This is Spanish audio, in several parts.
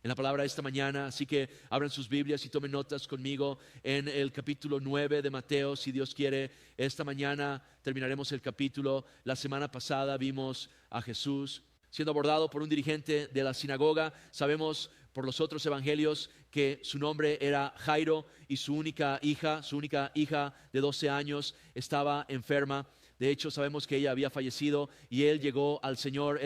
en la palabra esta mañana, así que abran sus Biblias y tomen notas conmigo en el capítulo 9 de Mateo, si Dios quiere. Esta mañana terminaremos el capítulo. La semana pasada vimos a Jesús siendo abordado por un dirigente de la sinagoga. Sabemos por los otros evangelios que su nombre era Jairo y su única hija de 12 años estaba enferma. De hecho, sabemos que ella había fallecido y él llegó al Señor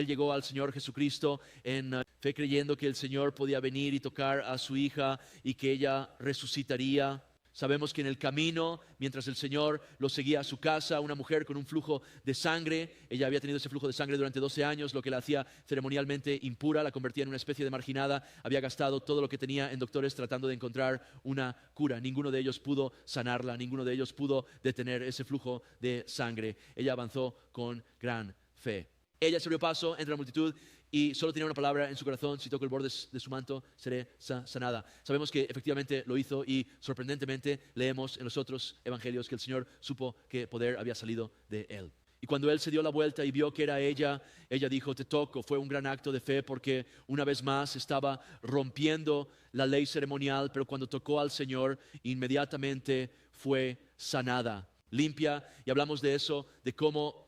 Jesucristo en fe, creyendo que el Señor podía venir y tocar a su hija y que ella resucitaría. Sabemos que en el camino, mientras el Señor lo seguía a su casa, una mujer con un flujo de sangre, ella había tenido ese flujo de sangre durante 12 años, lo que la hacía ceremonialmente impura, la convertía en una especie de marginada, había gastado todo lo que tenía en doctores tratando de encontrar una cura. Ninguno de ellos pudo sanarla, ninguno de ellos pudo detener ese flujo de sangre. Ella avanzó con gran fe. Ella se abrió paso entre la multitud y solo tenía una palabra en su corazón: si toco el borde de su manto, seré sanada. Sabemos que efectivamente lo hizo y sorprendentemente leemos en los otros evangelios que el Señor supo que poder había salido de él. Y cuando él se dio la vuelta y vio que era ella dijo: te toco. Fue un gran acto de fe porque una vez más estaba rompiendo la ley ceremonial, pero cuando tocó al Señor, inmediatamente fue sanada, limpia. Y hablamos de eso, de cómo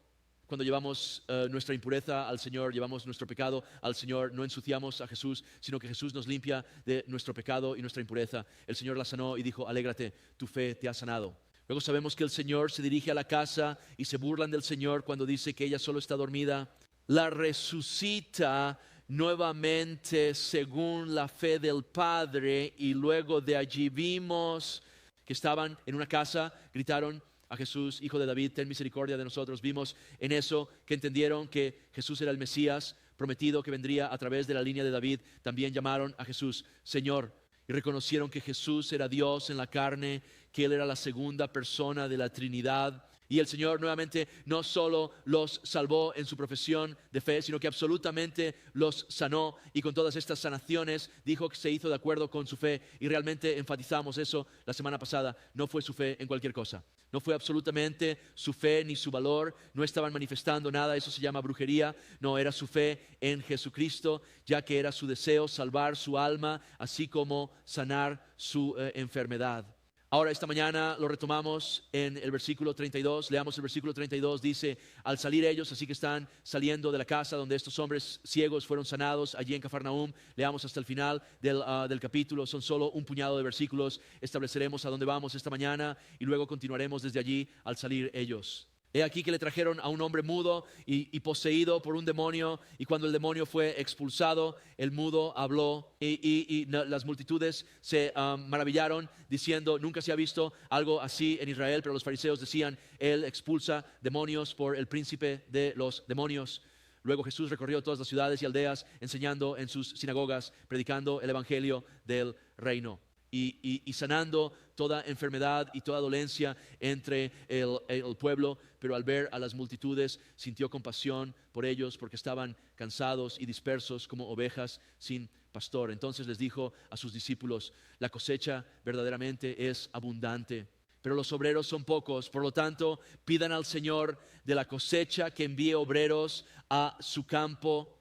cuando llevamos nuestra impureza al Señor, llevamos nuestro pecado al Señor, no ensuciamos a Jesús, sino que Jesús nos limpia de nuestro pecado y nuestra impureza. El Señor la sanó y dijo: alégrate, tu fe te ha sanado. Luego sabemos que el Señor se dirige a la casa y se burlan del Señor cuando dice que ella solo está dormida. La resucita nuevamente según la fe del Padre, y luego de allí vimos que estaban en una casa, gritaron a Jesús: Hijo de David, ten misericordia de nosotros. Vimos en eso que entendieron que Jesús era el Mesías prometido que vendría a través de la línea de David. También llamaron a Jesús Señor y reconocieron que Jesús era Dios en la carne, que Él era la segunda persona de la Trinidad. Y el Señor nuevamente no solo los salvó en su profesión de fe, sino que absolutamente los sanó, y con todas estas sanaciones dijo que se hizo de acuerdo con su fe. Y realmente enfatizamos eso la semana pasada: no fue su fe en cualquier cosa, no fue absolutamente su fe ni su valor, no estaban manifestando nada, eso se llama brujería. No, era su fe en Jesucristo, ya que era su deseo salvar su alma, así como sanar su enfermedad. Ahora esta mañana lo retomamos en el versículo 32, leamos el versículo 32, dice: al salir ellos, así que están saliendo de la casa donde estos hombres ciegos fueron sanados, allí en Cafarnaúm. Leamos hasta el final del capítulo, son solo un puñado de versículos. Estableceremos a dónde vamos esta mañana y luego continuaremos desde allí al salir ellos. He aquí que le trajeron a un hombre mudo y poseído por un demonio, y cuando el demonio fue expulsado, el mudo habló, y las multitudes se maravillaron, diciendo: nunca se ha visto algo así en Israel. Pero los fariseos decían: él expulsa demonios por el príncipe de los demonios. Luego Jesús recorrió todas las ciudades y aldeas, enseñando en sus sinagogas, predicando el evangelio del reino y sanando toda enfermedad y toda dolencia entre el pueblo. Pero al ver a las multitudes, sintió compasión por ellos, porque estaban cansados y dispersos como ovejas sin pastor. Entonces les dijo a sus discípulos: la cosecha verdaderamente es abundante, pero los obreros son pocos. Por lo tanto, pidan al Señor de la cosecha que envíe obreros a su campo.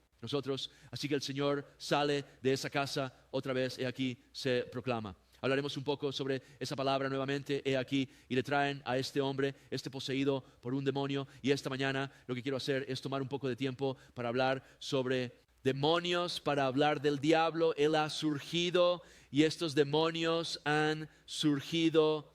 Así que el Señor sale de esa casa otra vez, he aquí se proclama. Hablaremos un poco sobre esa palabra nuevamente, he aquí, y le traen a este hombre, poseído por un demonio. Y esta mañana lo que quiero hacer es tomar un poco de tiempo para hablar sobre demonios, para hablar del diablo. Él ha surgido y estos demonios han surgido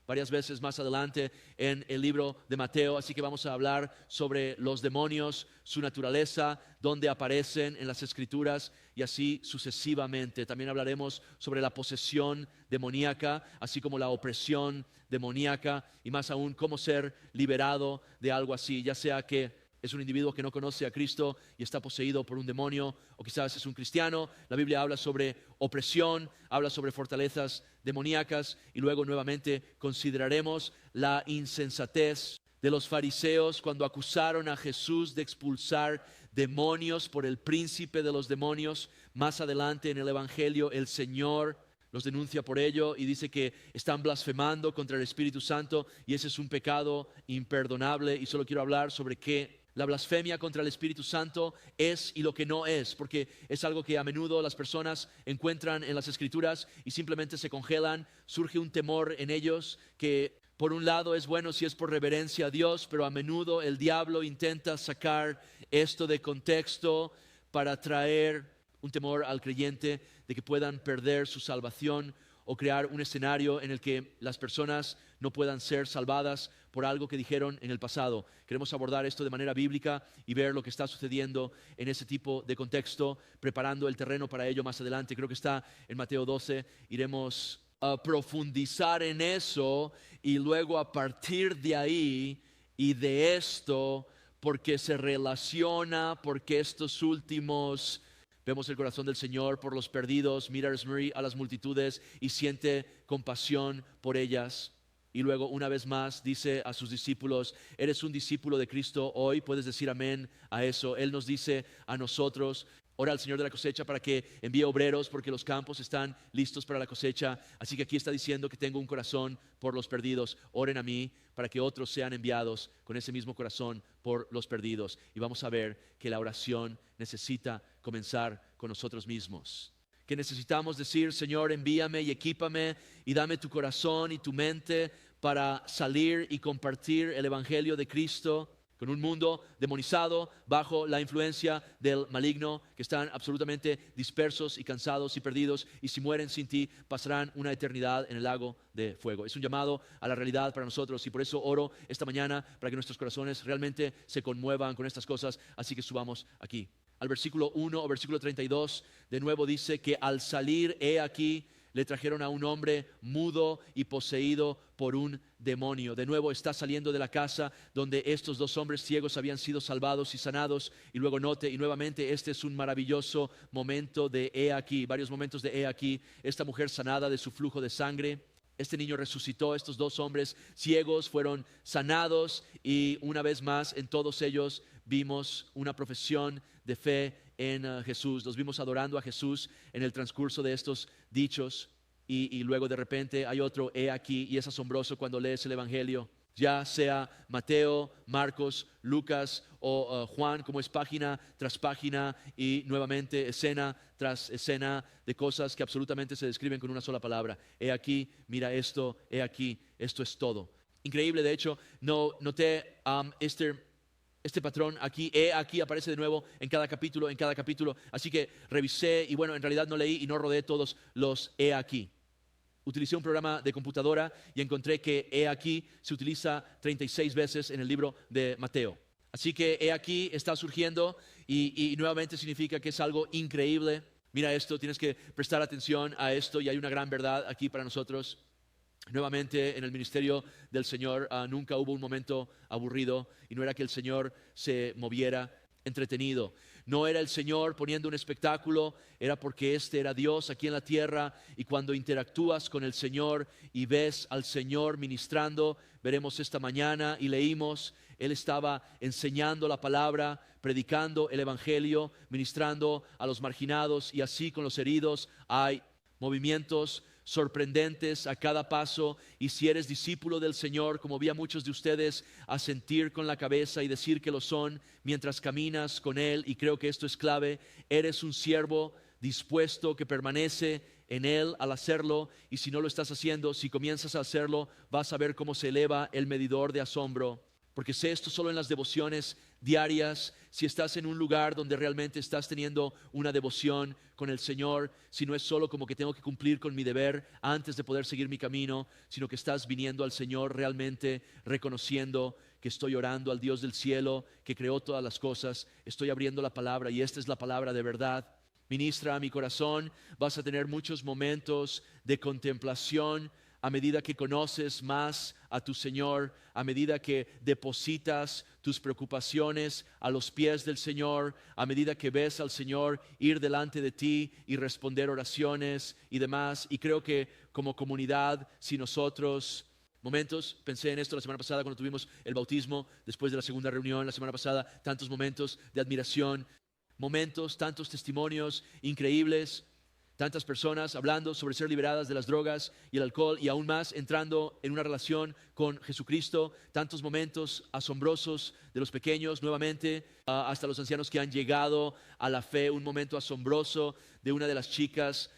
varias veces más adelante en el libro de Mateo. Así que vamos a hablar sobre los demonios, su naturaleza, dónde aparecen en las Escrituras y así sucesivamente. También hablaremos sobre la posesión demoníaca, así como la opresión demoníaca, y más aún cómo ser liberado de algo así, ya sea que es un individuo que no conoce a Cristo y está poseído por un demonio, o quizás es un cristiano. La Biblia habla sobre opresión, habla sobre fortalezas demoníacas, y luego nuevamente consideraremos la insensatez de los fariseos cuando acusaron a Jesús de expulsar demonios por el príncipe de los demonios. Más adelante en el Evangelio el Señor los denuncia por ello y dice que están blasfemando contra el Espíritu Santo, y ese es un pecado imperdonable. Y solo quiero hablar sobre qué la blasfemia contra el Espíritu Santo es y lo que no es, porque es algo que a menudo las personas encuentran en las Escrituras y simplemente se congelan. Surge un temor en ellos que por un lado es bueno si es por reverencia a Dios, pero a menudo el diablo intenta sacar esto de contexto para traer un temor al creyente de que puedan perder su salvación o crear un escenario en el que las personas no puedan ser salvadas por algo que dijeron en el pasado. Queremos abordar esto de manera bíblica y ver lo que está sucediendo en ese tipo de contexto, preparando el terreno para ello más adelante. Creo que está en Mateo 12. Iremos a profundizar en eso y luego a partir de ahí y de esto, porque se relaciona, porque estos últimos... Vemos el corazón del Señor por los perdidos, mira a las multitudes y siente compasión por ellas. Y luego una vez más dice a sus discípulos, eres un discípulo de Cristo hoy, puedes decir amén a eso. Él nos dice a nosotros, ora al Señor de la cosecha para que envíe obreros porque los campos están listos para la cosecha. Así que aquí está diciendo que tengo un corazón por los perdidos. Oren a mí para que otros sean enviados con ese mismo corazón por los perdidos. Y vamos a ver que la oración necesita comenzar con nosotros mismos. Que necesitamos decir, Señor, envíame y equípame y dame tu corazón y tu mente para salir y compartir el Evangelio de Cristo con un mundo demonizado bajo la influencia del maligno, que están absolutamente dispersos y cansados y perdidos, y si mueren sin ti pasarán una eternidad en el lago de fuego. Es un llamado a la realidad para nosotros y por eso oro esta mañana para que nuestros corazones realmente se conmuevan con estas cosas, así que subamos aquí. Al versículo 1 o versículo 32, de nuevo dice que al salir, he aquí, le trajeron a un hombre mudo y poseído por un demonio. De nuevo está saliendo de la casa donde estos dos hombres ciegos habían sido salvados y sanados. Y luego note, y nuevamente este es un maravilloso momento de he aquí, varios momentos de he aquí, esta mujer sanada de su flujo de sangre. Este niño resucitó, estos dos hombres ciegos fueron sanados y una vez más en todos ellos vimos una profesión de fe en Jesús. Los vimos adorando a Jesús en el transcurso de estos dichos y luego de repente hay otro he aquí y es asombroso cuando lees el Evangelio. Ya sea Mateo, Marcos, Lucas o Juan, como es página tras página y nuevamente escena tras escena de cosas que absolutamente se describen con una sola palabra. He aquí, mira esto, he aquí, esto es todo. Increíble, de hecho, noté este patrón aquí, he aquí aparece de nuevo en cada capítulo, así que revisé y bueno, en realidad no leí y no rodeé todos los he aquí. Utilicé un programa de computadora y encontré que he aquí se utiliza 36 veces en el libro de Mateo. Así que he aquí está surgiendo y nuevamente significa que es algo increíble. Mira esto, tienes que prestar atención a esto y hay una gran verdad aquí para nosotros. Nuevamente en el ministerio del Señor nunca hubo un momento aburrido y no era que el Señor se moviera entretenido. No era el Señor poniendo un espectáculo, era porque este era Dios aquí en la tierra y cuando interactúas con el Señor y ves al Señor ministrando, veremos esta mañana y leímos, Él estaba enseñando la palabra, predicando el Evangelio, ministrando a los marginados y así con los heridos. Hay movimientos sorprendentes a cada paso y si eres discípulo del Señor, como vi a muchos de ustedes asentir con la cabeza y decir que lo son mientras caminas con Él, y creo que esto es clave, eres un siervo dispuesto que permanece en Él al hacerlo, y si no lo estás haciendo, si comienzas a hacerlo, vas a ver cómo se eleva el medidor de asombro. Porque sé esto solo en las devociones diarias, si estás en un lugar donde realmente estás teniendo una devoción con el Señor, si no es solo como que tengo que cumplir con mi deber antes de poder seguir mi camino, sino que estás viniendo al Señor realmente reconociendo que estoy orando al Dios del cielo, que creó todas las cosas, estoy abriendo la palabra y esta es la palabra de verdad. Ministra a mi corazón, vas a tener muchos momentos de contemplación a medida que conoces más a tu Señor, a medida que depositas tus preocupaciones a los pies del Señor, a medida que ves al Señor ir delante de ti y responder oraciones y demás. Y creo que como comunidad, si nosotros... pensé en esto la semana pasada cuando tuvimos el bautismo, después de la segunda reunión la semana pasada, tantos momentos de admiración, tantos testimonios increíbles. Tantas personas hablando sobre ser liberadas de las drogas y el alcohol y aún más entrando en una relación con Jesucristo. Tantos momentos asombrosos de los pequeños nuevamente hasta los ancianos que han llegado a la fe. Un momento asombroso de una de las chicas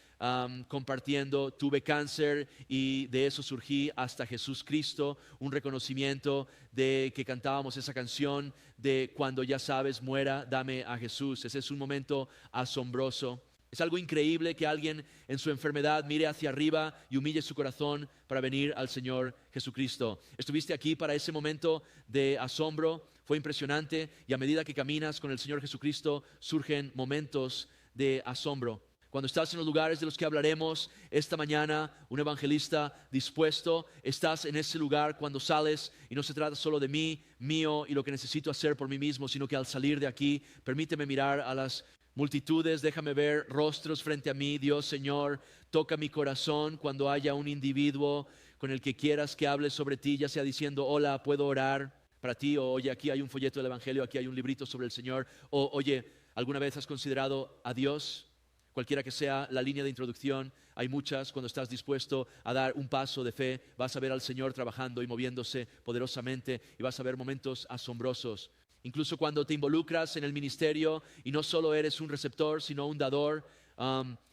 compartiendo: tuve cáncer y de eso surgí hasta Jesús Cristo. Un reconocimiento de que cantábamos esa canción de cuando ya sabes, muera, dame a Jesús. Ese es un momento asombroso. Es algo increíble que alguien en su enfermedad mire hacia arriba y humille su corazón para venir al Señor Jesucristo. Estuviste aquí para ese momento de asombro, fue impresionante, y a medida que caminas con el Señor Jesucristo surgen momentos de asombro. Cuando estás en los lugares de los que hablaremos esta mañana, un evangelista dispuesto, estás en ese lugar cuando sales y no se trata solo de mí, mío y lo que necesito hacer por mí mismo, sino que al salir de aquí, permíteme mirar a las multitudes, déjame ver rostros frente a mí. Dios, Señor, toca mi corazón cuando haya un individuo con el que quieras que hable sobre ti, ya sea diciendo: hola, ¿puedo orar para ti? O oye, aquí hay un folleto del Evangelio, aquí hay un librito sobre el Señor. O oye, ¿alguna vez has considerado a Dios? Cualquiera que sea la línea de introducción, hay muchas. Cuando estás dispuesto a dar un paso de fe, vas a ver al Señor trabajando y moviéndose poderosamente, y vas a ver momentos asombrosos. Incluso cuando te involucras en el ministerio y no solo eres un receptor, sino un dador,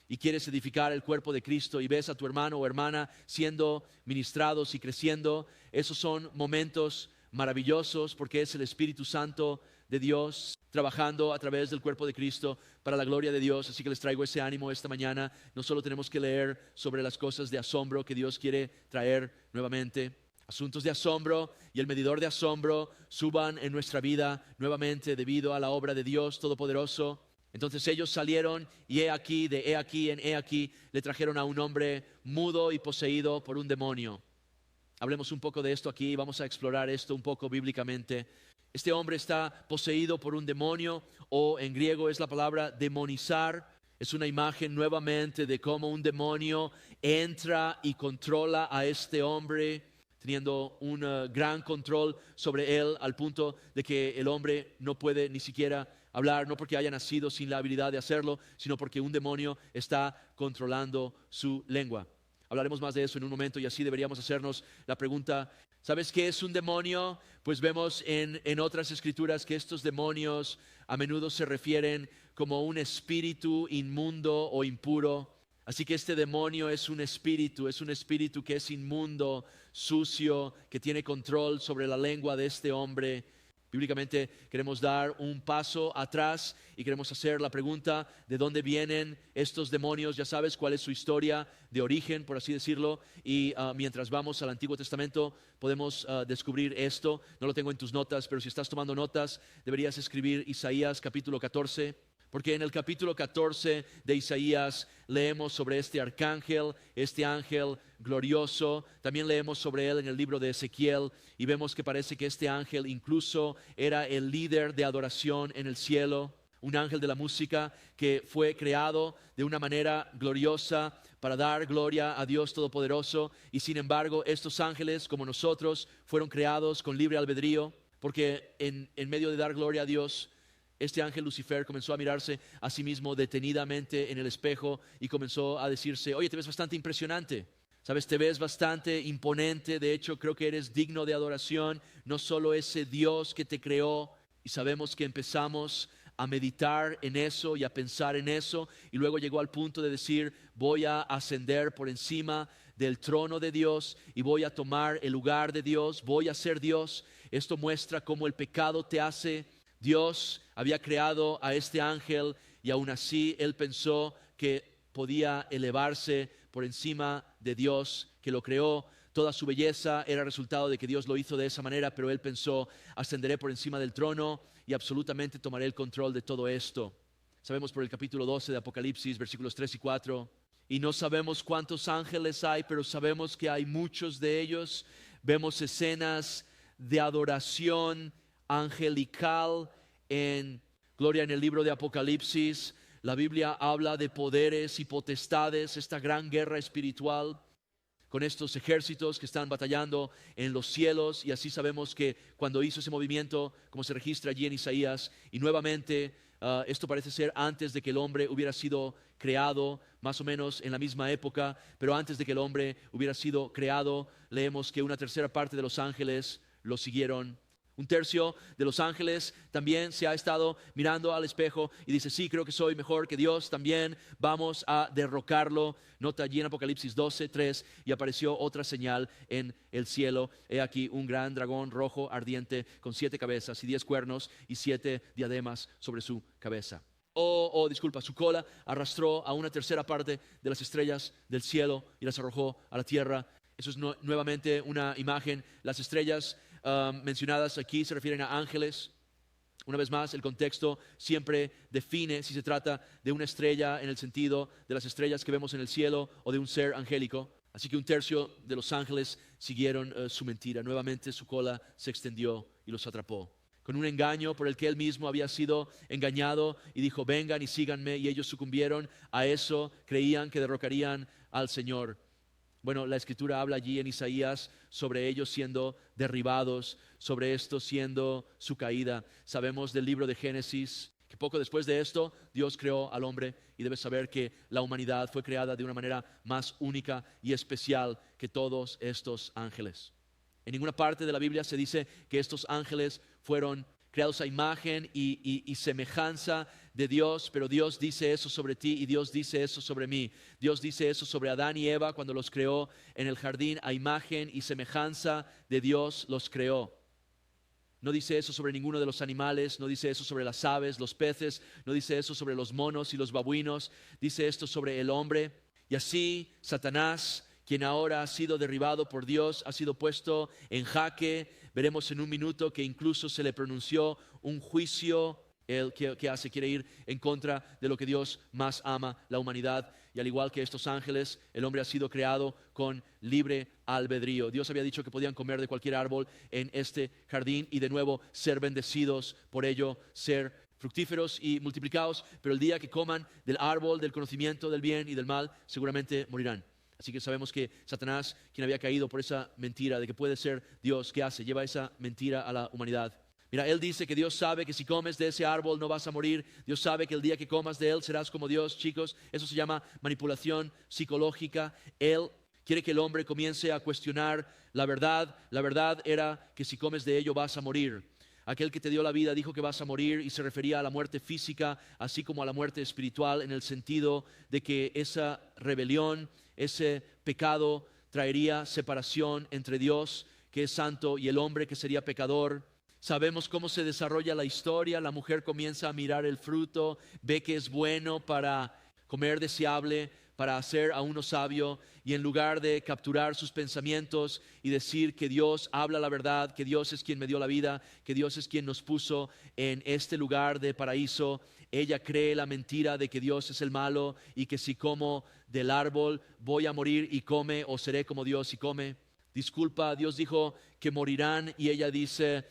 y quieres edificar el cuerpo de Cristo y ves a tu hermano o hermana siendo ministrados y creciendo, esos son momentos maravillosos, porque es el Espíritu Santo de Dios trabajando a través del cuerpo de Cristo para la gloria de Dios. Así que les traigo ese ánimo esta mañana. No solo tenemos que leer sobre las cosas de asombro que Dios quiere traer nuevamente. Asuntos de asombro y el medidor de asombro suban en nuestra vida nuevamente debido a la obra de Dios Todopoderoso. Entonces ellos salieron y he aquí, de he aquí en he aquí, le trajeron a un hombre mudo y poseído por un demonio. Hablemos un poco de esto aquí, vamos a explorar esto un poco bíblicamente. Este hombre está poseído por un demonio, o en griego es la palabra demonizar. Es una imagen nuevamente de cómo un demonio entra y controla a este hombre, teniendo un gran control sobre él, al punto de que el hombre no puede ni siquiera hablar, no porque haya nacido sin la habilidad de hacerlo, sino porque un demonio está controlando su lengua. Hablaremos más de eso en un momento, y así deberíamos hacernos la pregunta: ¿sabes qué es un demonio? Pues vemos en otras escrituras que estos demonios a menudo se refieren como un espíritu inmundo o impuro. Así que este demonio es un espíritu que es inmundo, sucio, que tiene control sobre la lengua de este hombre. Bíblicamente queremos dar un paso atrás y queremos hacer la pregunta: ¿de dónde vienen estos demonios? Ya sabes cuál es su historia de origen, por así decirlo, y mientras vamos al Antiguo Testamento podemos descubrir esto. No lo tengo en tus notas, pero si estás tomando notas deberías escribir Isaías capítulo 14. Porque en el capítulo 14 de Isaías leemos sobre este arcángel, este ángel glorioso. También leemos sobre él en el libro de Ezequiel y vemos que parece que este ángel incluso era el líder de adoración en el cielo. Un ángel de la música que fue creado de una manera gloriosa para dar gloria a Dios Todopoderoso. Y sin embargo, estos ángeles, como nosotros, fueron creados con libre albedrío, porque en medio de dar gloria a Dios, este ángel Lucifer comenzó a mirarse a sí mismo detenidamente en el espejo y comenzó a decirse: oye, te ves bastante impresionante, sabes, te ves bastante imponente, de hecho creo que eres digno de adoración, no solo ese Dios que te creó. Y sabemos que empezamos a meditar en eso y a pensar en eso, y luego llegó al punto de decir: voy a ascender por encima del trono de Dios y voy a tomar el lugar de Dios, voy a ser Dios. Esto muestra cómo el pecado te hace Dios. Había creado a este ángel y aún así él pensó que podía elevarse por encima de Dios que lo creó. Toda su belleza era resultado de que Dios lo hizo de esa manera, pero él pensó: ascenderé por encima del trono y absolutamente tomaré el control de todo esto. Sabemos por el capítulo 12 de Apocalipsis, versículos 3 y 4, y no sabemos cuántos ángeles hay, pero sabemos que hay muchos de ellos. Vemos escenas de adoración angelical en gloria en el libro de Apocalipsis. La Biblia habla de poderes y potestades, esta gran guerra espiritual con estos ejércitos que están batallando en los cielos. Y así sabemos que cuando hizo ese movimiento, como se registra allí en Isaías, y nuevamente Esto parece ser antes de que el hombre hubiera sido creado, más o menos en la misma época, pero antes de que el hombre hubiera sido creado, leemos que una tercera parte de los ángeles lo siguieron. Un tercio de los ángeles también se ha estado mirando al espejo y dice, sí, creo que soy mejor que Dios, también vamos a derrocarlo. Nota allí en Apocalipsis 12:3, y apareció otra señal en el cielo. He aquí un gran dragón rojo ardiente con 7 cabezas y 10 cuernos y 7 diademas sobre su cabeza. Su cola arrastró a una tercera parte de las estrellas del cielo y las arrojó a la tierra. Eso es nuevamente una imagen. Las estrellas mencionadas aquí se refieren a ángeles. Una vez más, el contexto siempre define si se trata de una estrella en el sentido de las estrellas que vemos en el cielo o de un ser angélico. Así que un tercio de los ángeles siguieron su mentira. Nuevamente su cola se extendió y los atrapó. Con un engaño por el que él mismo había sido engañado, y dijo, vengan y síganme, y ellos sucumbieron a eso, creían que derrocarían al Señor. Bueno, la Escritura habla allí en Isaías sobre ellos siendo derribados, sobre esto siendo su caída. Sabemos del libro de Génesis que poco después de esto Dios creó al hombre, y debes saber que la humanidad fue creada de una manera más única y especial que todos estos ángeles. En ninguna parte de la Biblia se dice que estos ángeles fueron creados a imagen y semejanza de Dios, pero Dios dice eso sobre ti y Dios dice eso sobre mí. Dios dice eso sobre Adán y Eva cuando los creó en el jardín. A imagen y semejanza de Dios los creó. No dice eso sobre ninguno de los animales, no dice eso sobre las aves, los peces, no dice eso sobre los monos y los babuinos. Dice esto sobre el hombre. Y así Satanás, quien ahora ha sido derribado por Dios, ha sido puesto en jaque. Veremos en un minuto que incluso se le pronunció un juicio. Él que hace, quiere ir en contra de lo que Dios más ama, la humanidad. Y al igual que estos ángeles, el hombre ha sido creado con libre albedrío. Dios había dicho que podían comer de cualquier árbol en este jardín y de nuevo ser bendecidos, por ello ser fructíferos y multiplicados, pero el día que coman del árbol del conocimiento del bien y del mal, seguramente morirán. Así que sabemos que Satanás, quien había caído por esa mentira de que puede ser Dios, ¿qué hace? Lleva esa mentira a la humanidad. Mira, él dice que Dios sabe que si comes de ese árbol no vas a morir. Dios sabe que el día que comas de él serás como Dios, chicos. Eso se llama manipulación psicológica. Él quiere que el hombre comience a cuestionar la verdad. La verdad era que si comes de ello vas a morir. Aquel que te dio la vida dijo que vas a morir, y se refería a la muerte física, así como a la muerte espiritual, en el sentido de que esa rebelión, ese pecado traería separación entre Dios, que es santo, y el hombre, que sería pecador. Sabemos cómo se desarrolla la historia. La mujer comienza a mirar el fruto, ve que es bueno para comer, deseable para hacer a uno sabio, y en lugar de capturar sus pensamientos y decir que Dios habla la verdad, que Dios es quien me dio la vida, que Dios es quien nos puso en este lugar de paraíso, ella cree la mentira de que Dios es el malo y que si como del árbol voy a morir, y come, o seré como Dios y come. Disculpa, Dios dijo que morirán, y ella dice,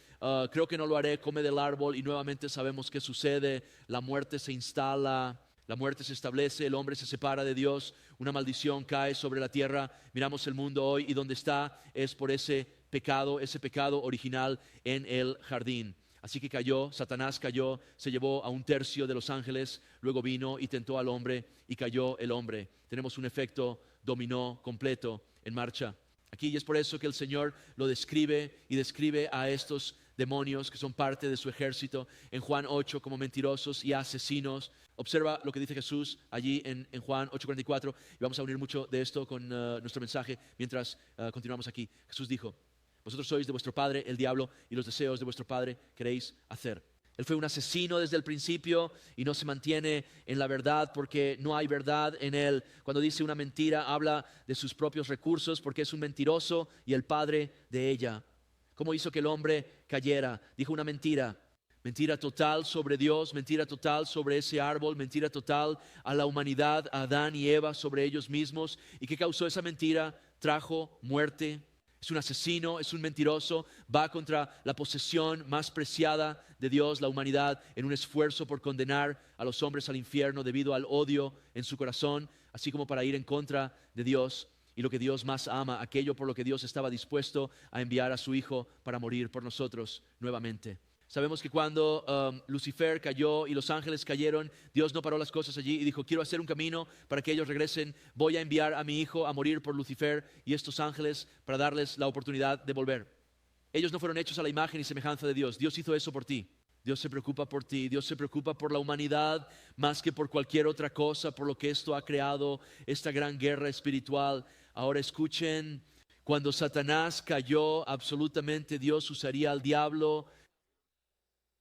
creo que no lo haré, come del árbol, y nuevamente sabemos qué sucede. La muerte se instala, la muerte se establece, el hombre se separa de Dios, una maldición cae sobre la tierra. Miramos el mundo hoy, y donde está es por ese pecado original en el jardín. Así que cayó, Satanás cayó, se llevó a un tercio de los ángeles, luego vino y tentó al hombre, y cayó el hombre. Tenemos un efecto dominó completo en marcha aquí, y es por eso que el Señor lo describe, y describe a estos demonios que son parte de su ejército en Juan 8 como mentirosos y asesinos. Observa lo que dice Jesús allí en Juan 8:44, y vamos a unir mucho de esto con nuestro mensaje mientras continuamos aquí. Jesús dijo: vosotros sois de vuestro padre el diablo, y los deseos de vuestro padre queréis hacer. Él fue un asesino desde el principio y no se mantiene en la verdad porque no hay verdad en él. Cuando dice una mentira, habla de sus propios recursos, porque es un mentiroso y el padre de ella. ¿Cómo hizo que el hombre cayera? Dijo una mentira. Mentira total sobre Dios, mentira total sobre ese árbol, mentira total a la humanidad, a Adán y Eva, sobre ellos mismos. ¿Y qué causó esa mentira? Trajo muerte. Es un asesino, es un mentiroso, va contra la posesión más preciada de Dios, la humanidad, en un esfuerzo por condenar a los hombres al infierno debido al odio en su corazón, así como para ir en contra de Dios y lo que Dios más ama, aquello por lo que Dios estaba dispuesto a enviar a su Hijo para morir por nosotros nuevamente. Sabemos que cuando Lucifer cayó y los ángeles cayeron, Dios no paró las cosas allí y dijo, quiero hacer un camino para que ellos regresen. Voy a enviar a mi hijo a morir por Lucifer y estos ángeles para darles la oportunidad de volver. Ellos no fueron hechos a la imagen y semejanza de Dios. Dios hizo eso por ti. Dios se preocupa por ti. Dios se preocupa por la humanidad más que por cualquier otra cosa, por lo que esto ha creado, esta gran guerra espiritual. Ahora escuchen, cuando Satanás cayó, absolutamente Dios usaría al diablo.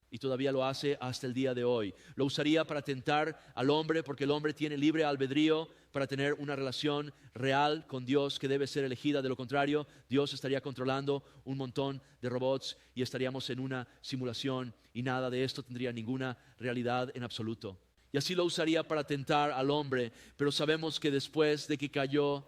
Y todavía lo hace hasta el día de hoy. Lo usaría para tentar al hombre, porque el hombre tiene libre albedrío para tener una relación real con Dios que debe ser elegida. De lo contrario, Dios estaría controlando un montón de robots y estaríamos en una simulación y nada de esto tendría ninguna realidad en absoluto. Y así lo usaría para tentar al hombre, pero sabemos que después de que cayó,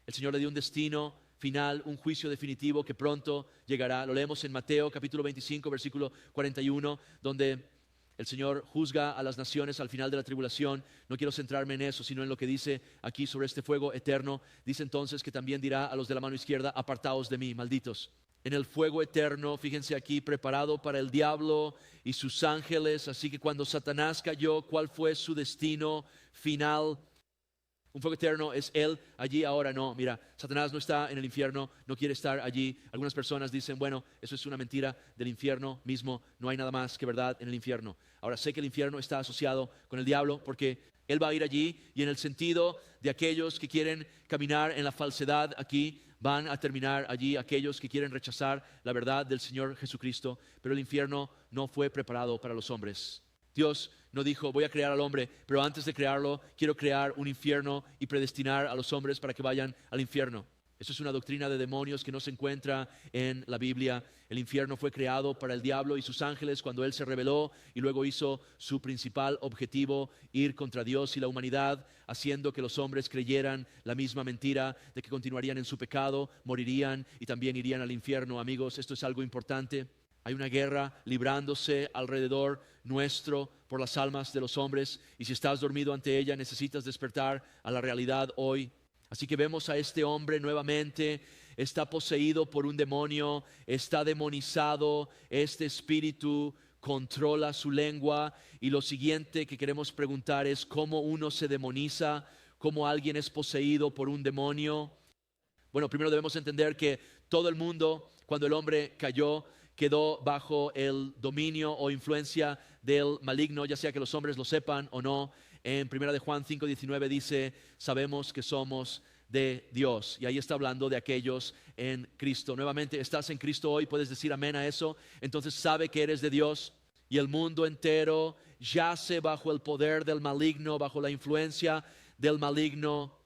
el Señor le dio un destino final, un juicio definitivo que pronto llegará. Lo leemos en Mateo capítulo 25, versículo 41, donde el Señor juzga a las naciones al final de la tribulación. No quiero centrarme en eso, sino en lo que dice aquí sobre este fuego eterno. Dice entonces que también dirá a los de la mano izquierda, apartaos de mí, malditos. En el fuego eterno, fíjense aquí, preparado para el diablo y sus ángeles. Así que cuando Satanás cayó, ¿cuál fue su destino final? Un fuego eterno es Él allí, ahora no. Mira, Satanás no está en el infierno, no quiere estar allí. Algunas personas dicen, bueno, eso es una mentira del infierno mismo. No hay nada más que verdad en el infierno. Ahora sé que el infierno está asociado con el diablo porque Él va a ir allí y en el sentido de aquellos que quieren caminar en la falsedad aquí, van a terminar allí aquellos que quieren rechazar la verdad del Señor Jesucristo. Pero el infierno no fue preparado para los hombres. Dios no dijo, voy a crear al hombre, pero antes de crearlo, quiero crear un infierno y predestinar a los hombres para que vayan al infierno. Eso es una doctrina de demonios que no se encuentra en la Biblia. El infierno fue creado para el diablo y sus ángeles cuando él se rebeló y luego hizo su principal objetivo, ir contra Dios y la humanidad, haciendo que los hombres creyeran la misma mentira de que continuarían en su pecado, morirían y también irían al infierno. Amigos, esto es algo importante. Hay una guerra librándose alrededor nuestro por las almas de los hombres y si estás dormido ante ella necesitas despertar a la realidad hoy. Así que vemos a este hombre nuevamente, está poseído por un demonio, está demonizado, este espíritu controla su lengua y lo siguiente que queremos preguntar es cómo uno se demoniza, cómo alguien es poseído por un demonio. Bueno, primero debemos entender que todo el mundo, cuando el hombre cayó, quedó bajo el dominio o influencia del maligno, ya sea que los hombres lo sepan o no. En 1 de Juan 5:19 dice, sabemos que somos de Dios. Y ahí está hablando de aquellos en Cristo. Nuevamente, ¿estás en Cristo hoy? ¿Puedes decir amén a eso? Entonces sabe que eres de Dios y el mundo entero yace bajo el poder del maligno, bajo la influencia del maligno.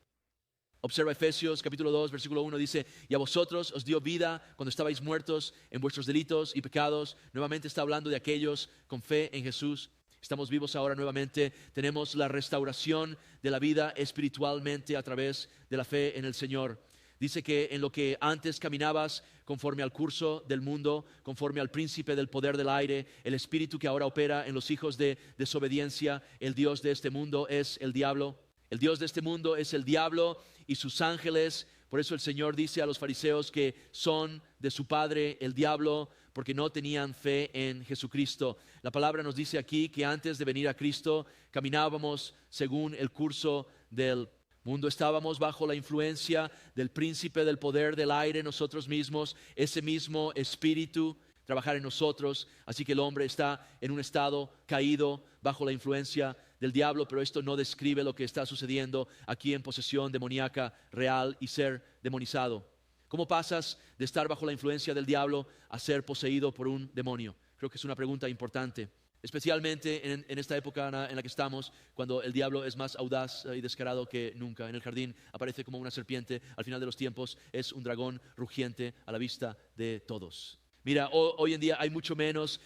Observa Efesios capítulo 2 versículo 1 dice, y a vosotros os dio vida cuando estabais muertos en vuestros delitos y pecados. Nuevamente está hablando de aquellos con fe en Jesús. Estamos vivos ahora nuevamente, tenemos la restauración de la vida espiritualmente a través de la fe en el Señor. Dice que en lo que antes caminabas conforme al curso del mundo, conforme al príncipe del poder del aire, el espíritu que ahora opera en los hijos de desobediencia, el Dios de este mundo es el diablo. El Dios de este mundo es el diablo y sus ángeles. Por eso el Señor dice a los fariseos que son de su padre el diablo, porque no tenían fe en Jesucristo. La palabra nos dice aquí que antes de venir a Cristo caminábamos según el curso del mundo. Estábamos bajo la influencia del príncipe del poder del aire, nosotros mismos, ese mismo espíritu trabajar en nosotros. Así que el hombre está en un estado caído bajo la influencia del diablo, pero esto no describe lo que está sucediendo aquí en posesión demoníaca real y ser demonizado. ¿Cómo pasas de estar bajo la influencia del diablo a ser poseído por un demonio? Creo que es una pregunta importante, especialmente en esta época en la que estamos, cuando el diablo es más audaz y descarado que nunca. En el jardín aparece como una serpiente, al final de los tiempos es un dragón rugiente a la vista de todos. Mira, hoy en día hay mucho menos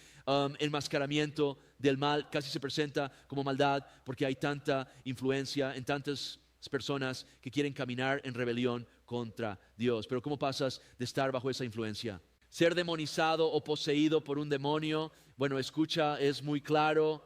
enmascaramiento del mal, casi se presenta como maldad porque hay tanta influencia en tantas personas que quieren caminar en rebelión contra Dios. Pero ¿cómo pasas de estar bajo esa influencia? Ser demonizado o poseído por un demonio, bueno, escucha, es muy claro,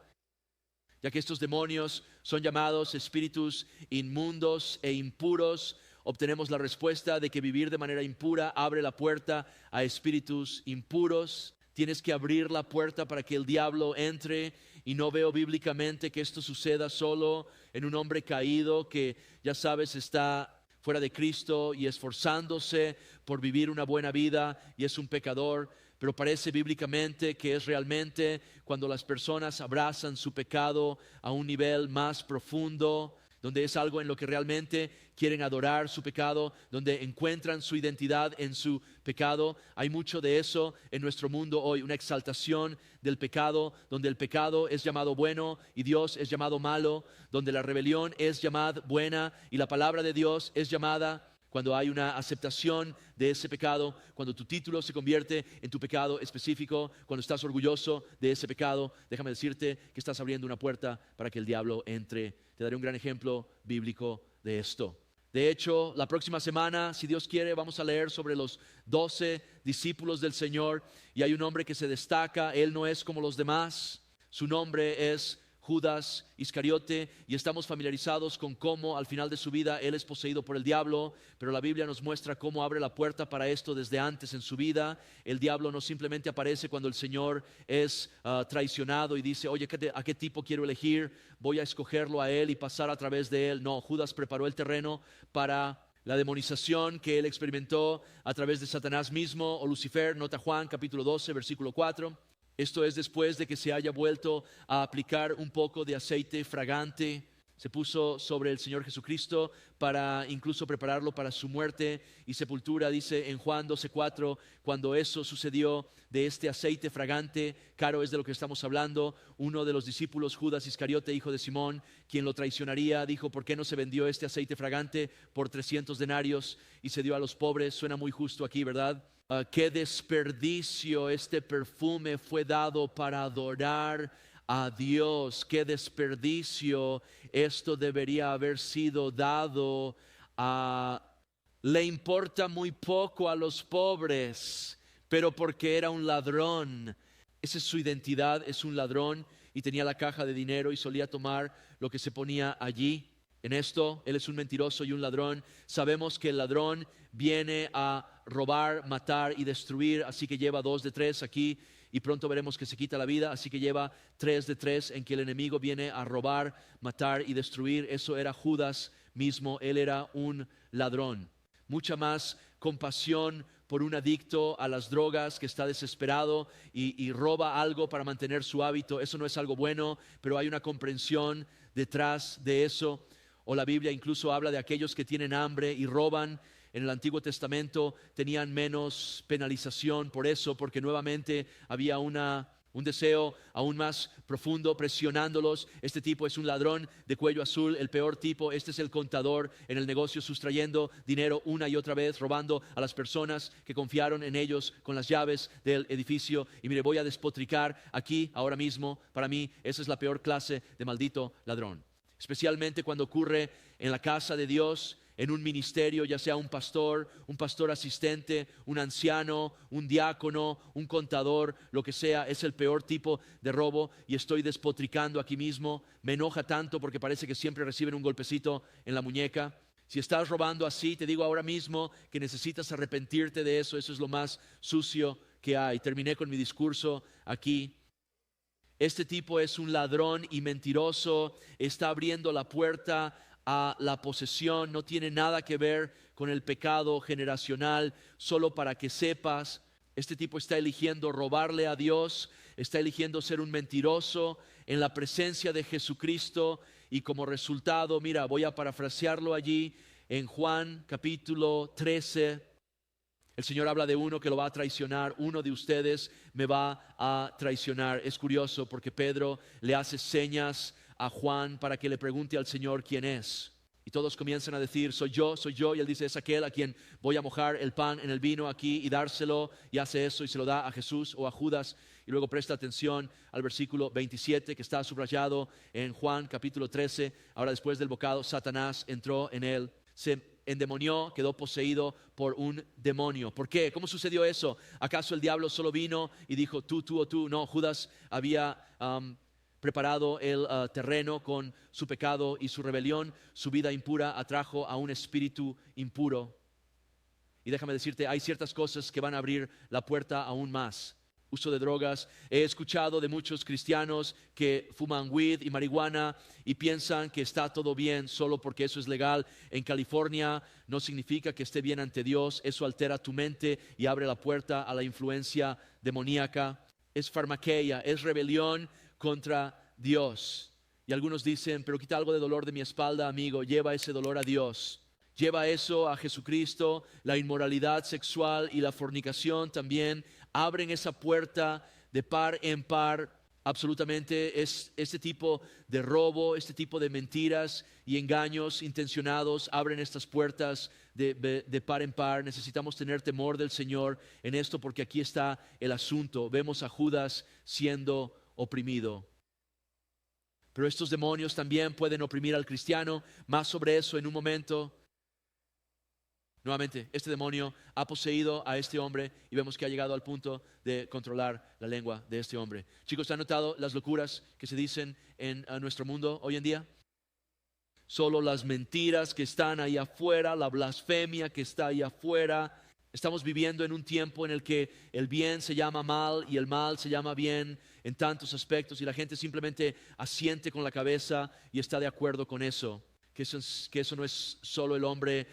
ya que estos demonios son llamados espíritus inmundos e impuros. Obtenemos la respuesta de que vivir de manera impura abre la puerta a espíritus impuros. tienes que abrir la puerta para que el diablo entre, y no veo bíblicamente que esto suceda solo en un hombre caído que, ya sabes, está fuera de Cristo y esforzándose por vivir una buena vida y es un pecador. Pero parece bíblicamente que es realmente cuando las personas abrazan su pecado a un nivel más profundo, donde es algo en lo que realmente quieren adorar su pecado, donde encuentran su identidad en su pecado. Hay mucho de eso en nuestro mundo hoy, una exaltación del pecado, donde el pecado es llamado bueno y Dios es llamado malo, donde la rebelión es llamada buena y la palabra de Dios es llamada. Cuando hay una aceptación de ese pecado, cuando tu título se convierte en tu pecado específico, cuando estás orgulloso de ese pecado, déjame decirte que estás abriendo una puerta para que el diablo entre. Te daré un gran ejemplo bíblico de esto. De hecho, la próxima semana, si Dios quiere, vamos a leer sobre los 12 discípulos del Señor, y hay un hombre que se destaca. Él no es como los demás. Su nombre es Judas Iscariote, y estamos familiarizados con cómo al final de su vida él es poseído por el diablo, pero la Biblia nos muestra cómo abre la puerta para esto desde antes en su vida. El diablo no simplemente aparece cuando el Señor es traicionado y dice, oye, ¿a qué tipo quiero elegir? Voy a escogerlo a él y pasar a través de él. No, Judas preparó el terreno para la demonización que él experimentó a través de Satanás mismo o Lucifer. Nota Juan capítulo 12 versículo 4. Esto es después de que se haya vuelto a aplicar un poco de aceite fragante. Se puso sobre el Señor Jesucristo para incluso prepararlo para su muerte y sepultura. Dice en Juan 12:4, cuando eso sucedió, de este aceite fragante, caro es de lo que estamos hablando, uno de los discípulos, Judas Iscariote, hijo de Simón, quien lo traicionaría, dijo, ¿por qué no se vendió este aceite fragante por 300 denarios y se dio a los pobres? Suena muy justo aquí, ¿verdad? Qué desperdicio, este perfume fue dado para adorar a Dios. Qué desperdicio, esto debería haber sido dado a... Le importa muy poco a los pobres, pero porque era un ladrón. Esa es su identidad, es un ladrón, y tenía la caja de dinero y solía tomar lo que se ponía allí. En esto, él es un mentiroso y un ladrón. Sabemos que el ladrón viene a robar, matar y destruir, así que lleva 2 de 3 aquí, y pronto veremos que se quita la vida, así que lleva 3 de 3 en que el enemigo viene a robar, matar y destruir. Eso era Judas mismo, él era un ladrón. Mucha más compasión por un adicto a las drogas que está desesperado y roba algo para mantener su hábito. Eso no es algo bueno, pero hay una comprensión detrás de eso. O la Biblia incluso habla de aquellos que tienen hambre y roban. En el Antiguo Testamento tenían menos penalización por eso, porque nuevamente había un deseo aún más profundo presionándolos. Este tipo es un ladrón de cuello azul, el peor tipo. Este es el contador en el negocio, sustrayendo dinero una y otra vez, robando a las personas que confiaron en ellos con las llaves del edificio. Y mire, voy a despotricar aquí ahora mismo. Para mí esa es la peor clase de maldito ladrón, especialmente cuando ocurre en la casa de Dios, en un ministerio, ya sea un pastor asistente, un anciano, un diácono, un contador, lo que sea. Es el peor tipo de robo, y estoy despotricando aquí mismo. Me enoja tanto porque parece que siempre reciben un golpecito en la muñeca. Si estás robando así, te digo ahora mismo que necesitas arrepentirte de eso. Eso es lo más sucio que hay. Terminé con mi discurso aquí. Este tipo es un ladrón y mentiroso, está abriendo la puerta a la posesión. No tiene nada que ver con el pecado generacional. Solo para que sepas, este tipo está eligiendo robarle a Dios, está eligiendo ser un mentiroso en la presencia de Jesucristo, y como resultado, mira, voy a parafrasearlo allí en Juan capítulo 13. El Señor habla de uno que lo va a traicionar. Uno de ustedes me va a traicionar. Es curioso porque Pedro le hace señas a Juan para que le pregunte al Señor quién es. Y todos comienzan a decir, soy yo. Y él dice, es aquel a quien voy a mojar el pan en el vino aquí y dárselo. Y hace eso y se lo da a Jesús o a Judas. Y luego presta atención al versículo 27 que está subrayado en Juan capítulo 13. Ahora, después del bocado, Satanás entró en él. Se endemonió, quedó poseído por un demonio. ¿Por qué? ¿Cómo sucedió eso? ¿Acaso el diablo solo vino y dijo tú o tú? No, Judas había preparado el terreno con su pecado y su rebelión. Su vida impura atrajo a un espíritu impuro. Y déjame decirte, hay ciertas cosas que van a abrir la puerta aún más uso de drogas. He escuchado de muchos cristianos que fuman weed y marihuana y piensan que está todo bien solo porque eso es legal. En California no significa que esté bien ante Dios. Eso altera tu mente y abre la puerta a la influencia demoníaca. Es farmaqueia, es rebelión contra Dios. Y algunos dicen, pero quita algo de dolor de mi espalda, amigo. Lleva ese dolor a Dios. Lleva eso a Jesucristo. La inmoralidad sexual y la fornicación también abren esa puerta de par en par. Absolutamente es este tipo de robo, este tipo de mentiras y engaños intencionados abren estas puertas de par en par. Necesitamos tener temor del Señor en esto, porque aquí está el asunto. Vemos a Judas siendo oprimido. Pero estos demonios también pueden oprimir al cristiano. Más sobre eso en un momento. Nuevamente, este demonio ha poseído a este hombre y vemos que ha llegado al punto de controlar la lengua de este hombre. Chicos, ¿han notado las locuras que se dicen en nuestro mundo hoy en día? Solo las mentiras que están ahí afuera, la blasfemia que está ahí afuera. Estamos viviendo en un tiempo en el que el bien se llama mal y el mal se llama bien en tantos aspectos, y la gente simplemente asiente con la cabeza y está de acuerdo con eso. Que eso no es solo el hombre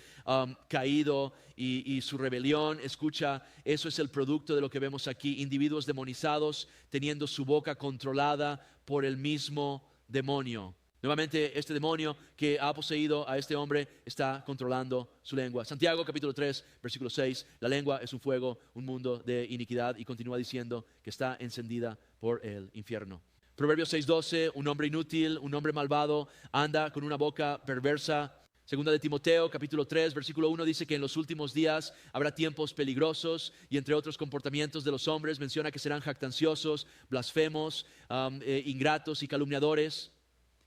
caído y su rebelión. Escucha, eso es el producto de lo que vemos aquí. Individuos demonizados teniendo su boca controlada por el mismo demonio. Nuevamente, este demonio que ha poseído a este hombre está controlando su lengua. Santiago capítulo 3, versículo 6. La lengua es un fuego, un mundo de iniquidad, y continúa diciendo que está encendida por el infierno. Proverbios 6:12, un hombre inútil, un hombre malvado, anda con una boca perversa. Segunda de Timoteo, capítulo 3, versículo 1, dice que en los últimos días habrá tiempos peligrosos, y entre otros comportamientos de los hombres menciona que serán jactanciosos, blasfemos, ingratos y calumniadores.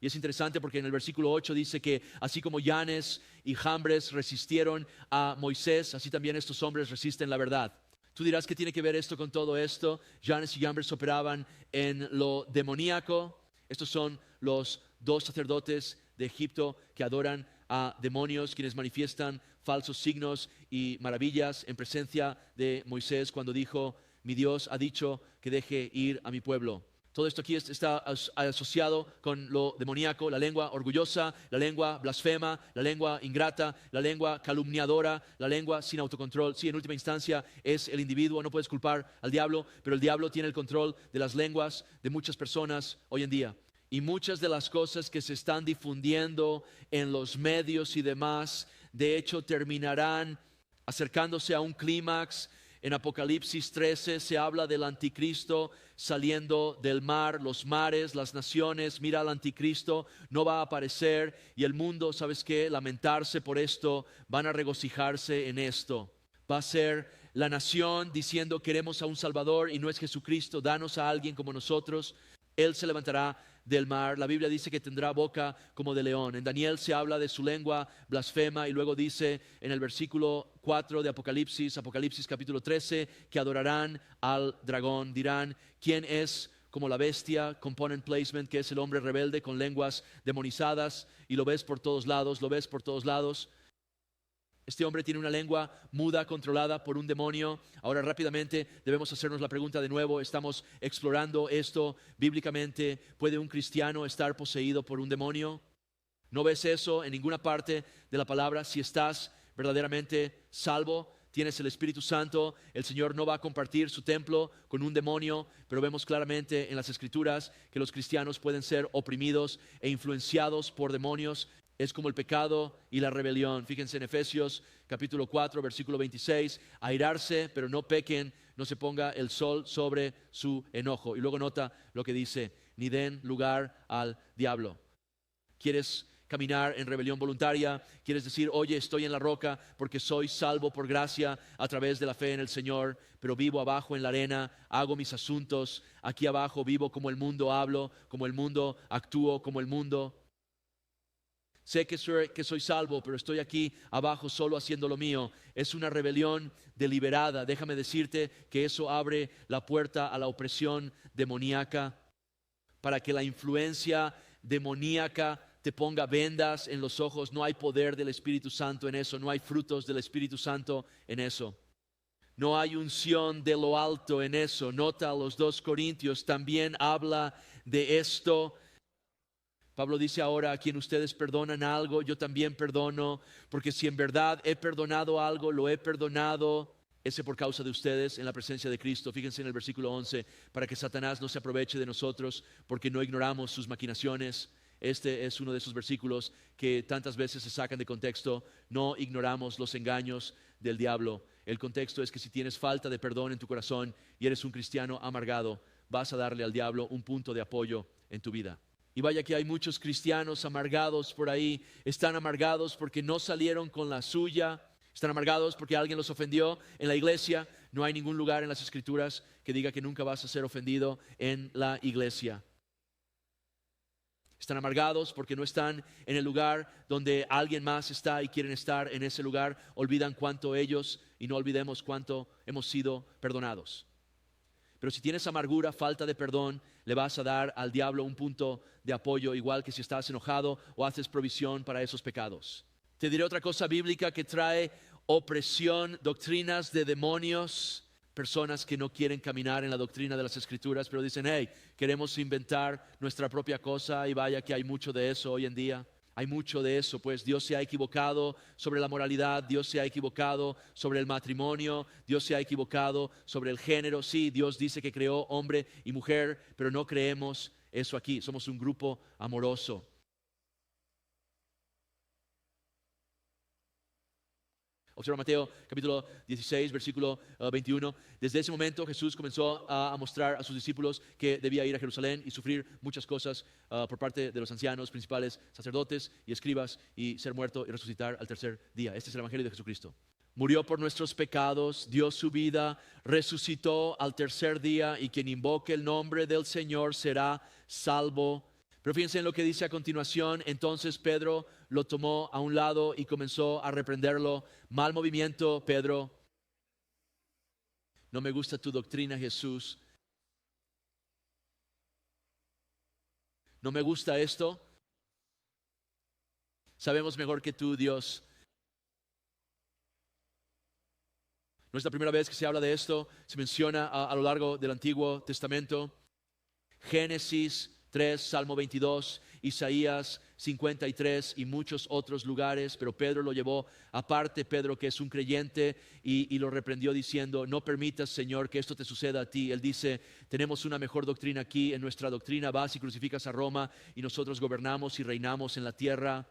Y es interesante porque en el versículo 8 dice que así como Yanes y Jambres resistieron a Moisés, así también estos hombres resisten la verdad. Tú dirás, ¿qué tiene que ver esto con todo esto? Yanes y Jambres operaban en lo demoníaco. Estos son los dos sacerdotes de Egipto que adoran a demonios, quienes manifiestan falsos signos y maravillas en presencia de Moisés cuando dijo: mi Dios ha dicho que deje ir a mi pueblo. Todo esto aquí está asociado con lo demoníaco: la lengua orgullosa, la lengua blasfema, la lengua ingrata, la lengua calumniadora, la lengua sin autocontrol. Sí, en última instancia es el individuo. No puedes culpar al diablo, pero el diablo tiene el control de las lenguas de muchas personas hoy en día. Y muchas de las cosas que se están difundiendo en los medios y demás, de hecho, terminarán acercándose a un clímax. En Apocalipsis 13 se habla del anticristo saliendo del mar, los mares, las naciones. Mira, al anticristo no va a aparecer, y el mundo, ¿sabes qué? Lamentarse por esto, van a regocijarse en esto. Va a ser la nación diciendo: queremos a un Salvador y no es Jesucristo, danos a alguien como nosotros. Él se levantará del mar. La Biblia dice que tendrá boca como de león. En Daniel se habla de su lengua blasfema, y luego dice en el versículo 4 de Apocalipsis capítulo 13, que adorarán al dragón. Dirán: ¿quién es como la bestia? Component placement, que es el hombre rebelde con lenguas demonizadas, y lo ves por todos lados, lo ves por todos lados. Este hombre tiene una lengua muda controlada por un demonio. Ahora rápidamente debemos hacernos la pregunta de nuevo. Estamos explorando esto bíblicamente. ¿Puede un cristiano estar poseído por un demonio? ¿No ves eso en ninguna parte de la palabra? Si estás verdaderamente salvo, tienes el Espíritu Santo, el Señor no va a compartir su templo con un demonio. Pero vemos claramente en las Escrituras que los cristianos pueden ser oprimidos e influenciados por demonios. Es como el pecado y la rebelión. Fíjense en Efesios capítulo 4, versículo 26. Airarse, pero no pequen, no se ponga el sol sobre su enojo. Y luego nota lo que dice: ni den lugar al diablo. ¿Quieres caminar en rebelión voluntaria? ¿Quieres decir: oye, estoy en la roca porque soy salvo por gracia a través de la fe en el Señor, pero vivo abajo en la arena, hago mis asuntos aquí abajo, vivo como el mundo, hablo como el mundo, actúo como el mundo? Sé que soy salvo, pero estoy aquí abajo solo haciendo lo mío. Es una rebelión deliberada. Déjame decirte que eso abre la puerta a la opresión demoníaca, para que la influencia demoníaca te ponga vendas en los ojos. No hay poder del Espíritu Santo en eso, no hay frutos del Espíritu Santo en eso. No hay unción de lo alto en eso. Nota, los 2 Corintios también habla de esto. Pablo dice ahora: a quien ustedes perdonan algo, yo también perdono, porque si en verdad he perdonado algo, lo he perdonado ese por causa de ustedes en la presencia de Cristo. Fíjense en el versículo 11, para que Satanás no se aproveche de nosotros, porque no ignoramos sus maquinaciones. Este es uno de esos versículos que tantas veces se sacan de contexto. No ignoramos los engaños del diablo. El contexto es que si tienes falta de perdón en tu corazón y eres un cristiano amargado, vas a darle al diablo un punto de apoyo en tu vida. Y vaya que hay muchos cristianos amargados por ahí. Están amargados porque no salieron con la suya. Están amargados porque alguien los ofendió en la iglesia. No hay ningún lugar en las Escrituras que diga que nunca vas a ser ofendido en la iglesia. Están amargados porque no están en el lugar donde alguien más está y quieren estar en ese lugar. Olvidan cuánto ellos, y no olvidemos cuánto hemos sido perdonados. Pero si tienes amargura, falta de perdón, le vas a dar al diablo un punto de apoyo, igual que si estás enojado o haces provisión para esos pecados. Te diré otra cosa bíblica que trae opresión, doctrinas de demonios. Personas que no quieren caminar en la doctrina de las Escrituras, pero dicen: hey, queremos inventar nuestra propia cosa. Y vaya que hay mucho de eso hoy en día. Hay mucho de eso, pues Dios se ha equivocado sobre la moralidad, Dios se ha equivocado sobre el matrimonio, Dios se ha equivocado sobre el género. Sí, Dios dice que creó hombre y mujer, pero no creemos eso aquí. Somos un grupo amoroso. Observa Mateo capítulo 16, versículo 21. Desde ese momento Jesús comenzó a mostrar a sus discípulos que debía ir a Jerusalén y sufrir muchas cosas por parte de los ancianos, principales, sacerdotes y escribas, y ser muerto y resucitar al tercer día. Este es el Evangelio de Jesucristo. Murió por nuestros pecados, dio su vida, resucitó al tercer día, y quien invoque el nombre del Señor será salvo. Pero fíjense en lo que dice a continuación. Entonces Pedro lo tomó a un lado y comenzó a reprenderlo. Mal movimiento, Pedro. No me gusta tu doctrina, Jesús. No me gusta esto. Sabemos mejor que tú, Dios. No es la primera vez que se habla de esto. Se menciona a lo largo del Antiguo Testamento. Génesis 3, Salmo 22, Isaías 53 y muchos otros lugares. Pero Pedro lo llevó aparte. Pedro, que es un creyente, y lo reprendió diciendo: no permitas, Señor, que esto te suceda a ti. Él dice: tenemos una mejor doctrina aquí. En nuestra doctrina vas y crucificas a Roma, y nosotros gobernamos y reinamos en la tierra.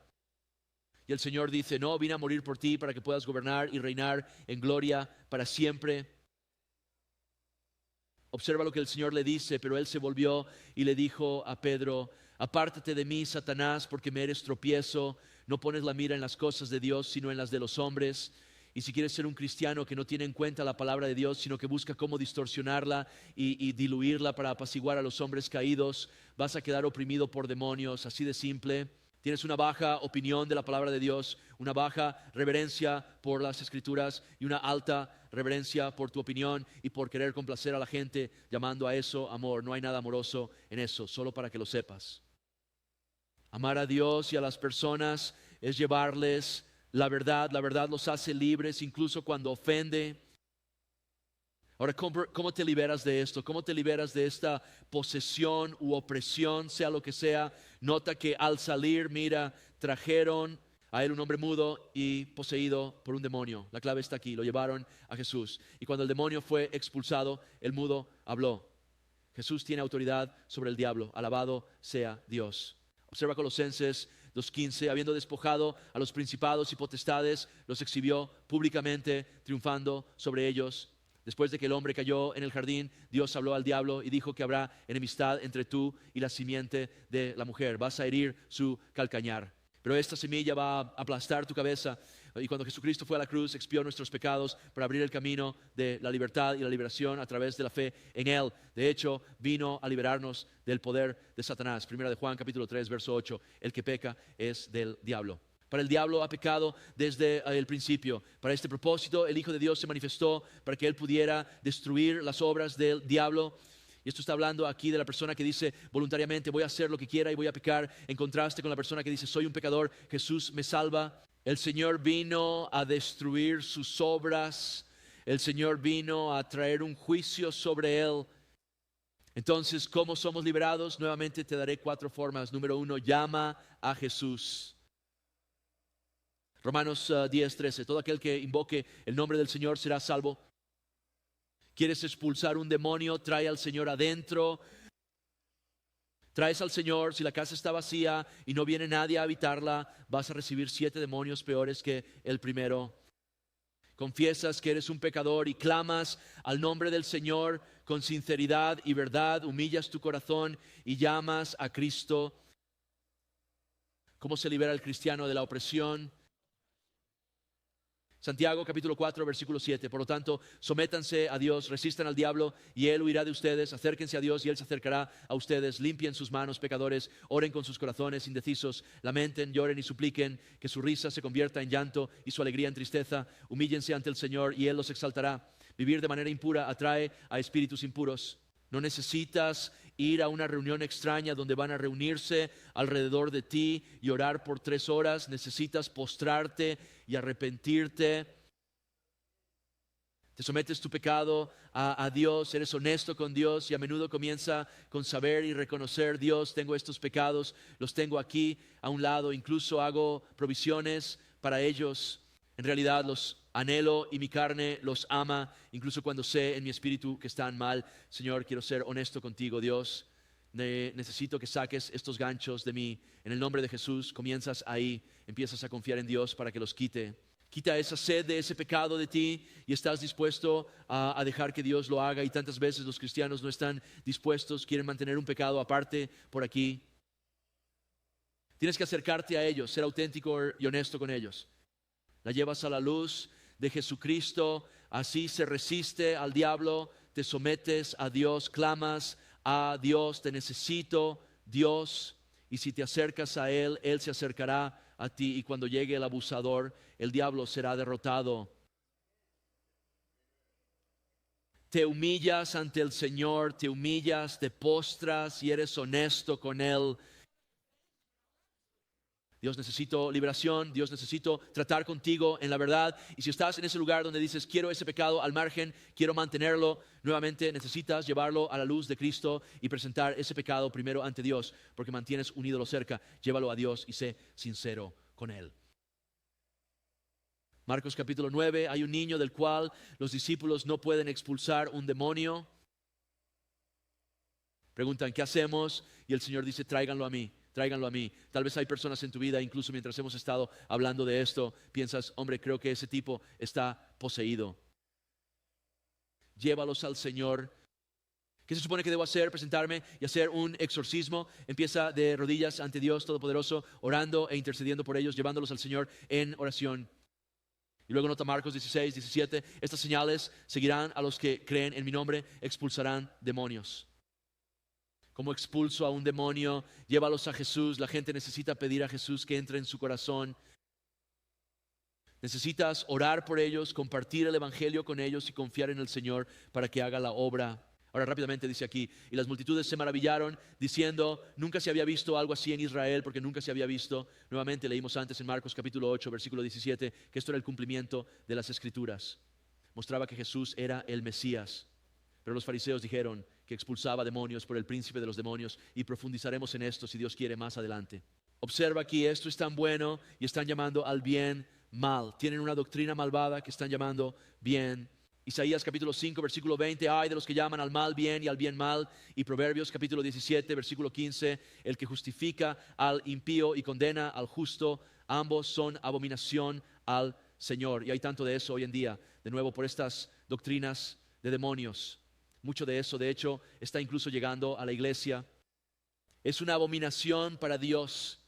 Y el Señor dice: no, vine a morir por ti para que puedas gobernar y reinar en gloria para siempre. Observa lo que el Señor le dice. Pero él se volvió y le dijo a Pedro: apártate de mí, Satanás, porque me eres tropiezo. No pones la mira en las cosas de Dios, sino en las de los hombres. Y si quieres ser un cristiano que no tiene en cuenta la palabra de Dios, sino que busca cómo distorsionarla y diluirla para apaciguar a los hombres caídos, vas a quedar oprimido por demonios. Así de simple. Tienes una baja opinión de la palabra de Dios, una baja reverencia por las Escrituras y una alta reverencia por tu opinión y por querer complacer a la gente, llamando a eso amor. No hay nada amoroso en eso, solo para que lo sepas. Amar a Dios y a las personas es llevarles la verdad. La verdad los hace libres, incluso cuando ofende. Ahora, ¿cómo te liberas de esto? ¿Cómo te liberas de esta posesión u opresión, sea lo que sea? Nota que al salir, mira, trajeron a él un hombre mudo y poseído por un demonio. La clave está aquí. Lo llevaron a Jesús. Y cuando el demonio fue expulsado, el mudo habló. Jesús tiene autoridad sobre el diablo. Alabado sea Dios. Observa Colosenses 2:15. Habiendo despojado a los principados y potestades, los exhibió públicamente, triunfando sobre ellos. Después de que el hombre cayó en el jardín, Dios habló al diablo y dijo que habrá enemistad entre tú y la simiente de la mujer. Vas a herir su calcañar. Pero esta semilla va a aplastar tu cabeza. Y cuando Jesucristo fue a la cruz, expió nuestros pecados para abrir el camino de la libertad y la liberación a través de la fe en Él. De hecho, vino a liberarnos del poder de Satanás. Primera de Juan capítulo 3, verso 8. El que peca es del diablo. Para el diablo ha pecado desde el principio. Para este propósito el Hijo de Dios se manifestó para que Él pudiera destruir las obras del diablo. Y esto está hablando aquí de la persona que dice voluntariamente: voy a hacer lo que quiera y voy a pecar, en contraste con la persona que dice: soy un pecador, Jesús me salva. El Señor vino a destruir sus obras. el Señor vino a traer un juicio sobre él. Entonces, ¿cómo somos liberados? Nuevamente te daré 4 formas. Número 1, llama a Jesús. Romanos 10:13, todo aquel que invoque el nombre del Señor será salvo. ¿Quieres expulsar un demonio? Trae al Señor adentro. Traes al Señor. Si la casa está vacía y no viene nadie a habitarla, vas a recibir 7 demonios peores que el primero. Confiesas que eres un pecador y clamas al nombre del Señor con sinceridad y verdad. Humillas tu corazón y llamas a Cristo. ¿Cómo se libera el cristiano de la opresión? Santiago capítulo 4 versículo 7. Por lo tanto, sométanse a Dios, resistan al diablo y Él huirá de ustedes. Acérquense a Dios y Él se acercará a ustedes. Limpien sus manos, pecadores. Oren con sus corazones indecisos. Lamenten, lloren y supliquen. Que su risa se convierta en llanto y su alegría en tristeza. Humíllense ante el Señor y Él los exaltará. Vivir de manera impura atrae a espíritus impuros. No necesitas ir a una reunión extraña donde van a reunirse alrededor de ti y orar por 3 horas. Necesitas postrarte y arrepentirte. Te sometes tu pecado a Dios, eres honesto con Dios y a menudo comienza con saber y reconocer: Dios, tengo estos pecados, los tengo aquí a un lado, incluso hago provisiones para ellos. En realidad los anhelo y mi carne los ama, incluso cuando sé en mi espíritu que están mal. Señor, quiero ser honesto contigo, Dios. Necesito que saques estos ganchos de mí. En el nombre de Jesús, comienzas ahí, empiezas a confiar en Dios para que los quite. Quita esa sed de ese pecado de ti y estás dispuesto a dejar que Dios lo haga. Y tantas veces los cristianos no están dispuestos, quieren mantener un pecado aparte por aquí. Tienes que acercarte a ellos, ser auténtico y honesto con ellos. La llevas a la luz de Jesucristo, así se resiste al diablo, te sometes a Dios, clamas a Dios: te necesito, Dios. Y si te acercas a Él, Él se acercará a ti, y cuando llegue el abusador, el diablo será derrotado. Te humillas ante el Señor, te humillas, te postras y eres honesto con Él. Dios, necesito liberación. Dios, necesito tratar contigo en la verdad. Y si estás en ese lugar donde dices: quiero ese pecado al margen, quiero mantenerlo, nuevamente necesitas llevarlo a la luz de Cristo y presentar ese pecado primero ante Dios, porque mantienes un ídolo cerca. Llévalo a Dios y sé sincero con Él. Marcos capítulo 9, hay un niño del cual los discípulos no pueden expulsar un demonio. Preguntan: ¿qué hacemos? Y el Señor dice: tráiganlo a mí. Tráiganlo a mí. Tal vez hay personas en tu vida, incluso mientras hemos estado hablando de esto, piensas: hombre, creo que ese tipo está poseído. Llévalos al Señor. ¿Qué se supone que debo hacer? Presentarme y hacer un exorcismo. Empieza de rodillas ante Dios Todopoderoso, orando e intercediendo por ellos, llevándolos al Señor en oración. Y luego nota Marcos 16, 17. Estas señales seguirán a los que creen en mi nombre: expulsarán demonios. ¿Cómo expulso a un demonio? Llévalos a Jesús. La gente necesita pedir a Jesús que entre en su corazón. Necesitas orar por ellos, compartir el evangelio con ellos y confiar en el Señor para que haga la obra. Ahora rápidamente dice aquí: y las multitudes se maravillaron diciendo: nunca se había visto algo así en Israel, porque nunca se había visto. Nuevamente leímos antes en Marcos capítulo 8 versículo 17 que esto era el cumplimiento de las Escrituras. Mostraba que Jesús era el Mesías. Pero los fariseos dijeron que expulsaba demonios por el príncipe de los demonios, y profundizaremos en esto si Dios quiere más adelante. Observa aquí, esto es tan bueno y están llamando al bien mal. Tienen una doctrina malvada que están llamando bien. Isaías capítulo 5 versículo 20, ay de los que llaman al mal bien y al bien mal. Y Proverbios capítulo 17 versículo 15, el que justifica al impío y condena al justo, ambos son abominación al Señor. Y hay tanto de eso hoy en día, de nuevo por estas doctrinas de demonios. Mucho de eso, de hecho, está incluso llegando a la iglesia. Es una abominación para Dios.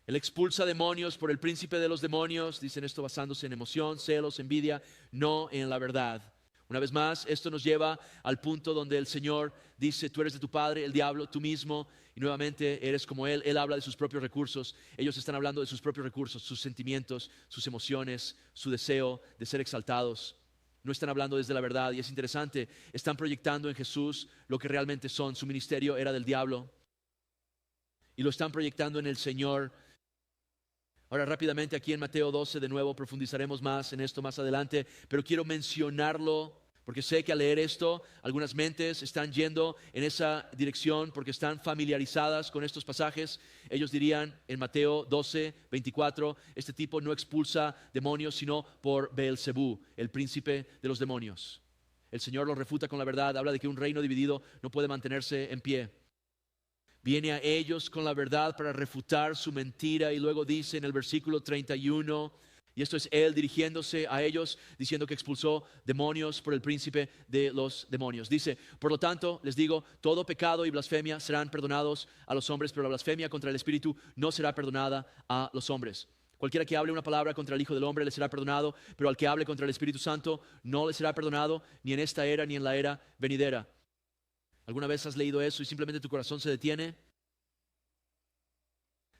Él expulsa demonios por el príncipe de los demonios. Dicen esto basándose en emoción, celos, envidia, no en la verdad. Una vez más, esto nos lleva al punto donde el Señor dice: tú eres de tu padre, el diablo, tú mismo. Y nuevamente eres como él. Él habla de sus propios recursos. Ellos están hablando de sus propios recursos, sus sentimientos, sus emociones, su deseo de ser exaltados. No están hablando desde la verdad. Y es interesante, están proyectando en Jesús lo que realmente son. Su ministerio era del diablo y lo están proyectando en el Señor. Ahora rápidamente aquí en Mateo 12 de nuevo profundizaremos más en esto más adelante, pero quiero mencionarlo porque sé que al leer esto algunas mentes están yendo en esa dirección porque están familiarizadas con estos pasajes. Ellos dirían en Mateo 12, 24, este tipo no expulsa demonios sino por Beelzebú, el príncipe de los demonios. El Señor los refuta con la verdad, habla de que un reino dividido no puede mantenerse en pie. Viene a ellos con la verdad para refutar su mentira y luego dice en el versículo 31, y esto es Él dirigiéndose a ellos, diciendo que expulsó demonios por el príncipe de los demonios. Dice, por lo tanto, les digo, todo pecado y blasfemia serán perdonados a los hombres, pero la blasfemia contra el Espíritu no será perdonada a los hombres. Cualquiera que hable una palabra contra el Hijo del Hombre le será perdonado, pero al que hable contra el Espíritu Santo no le será perdonado, ni en esta era ni en la era venidera. ¿Alguna vez has leído eso y simplemente tu corazón se detiene?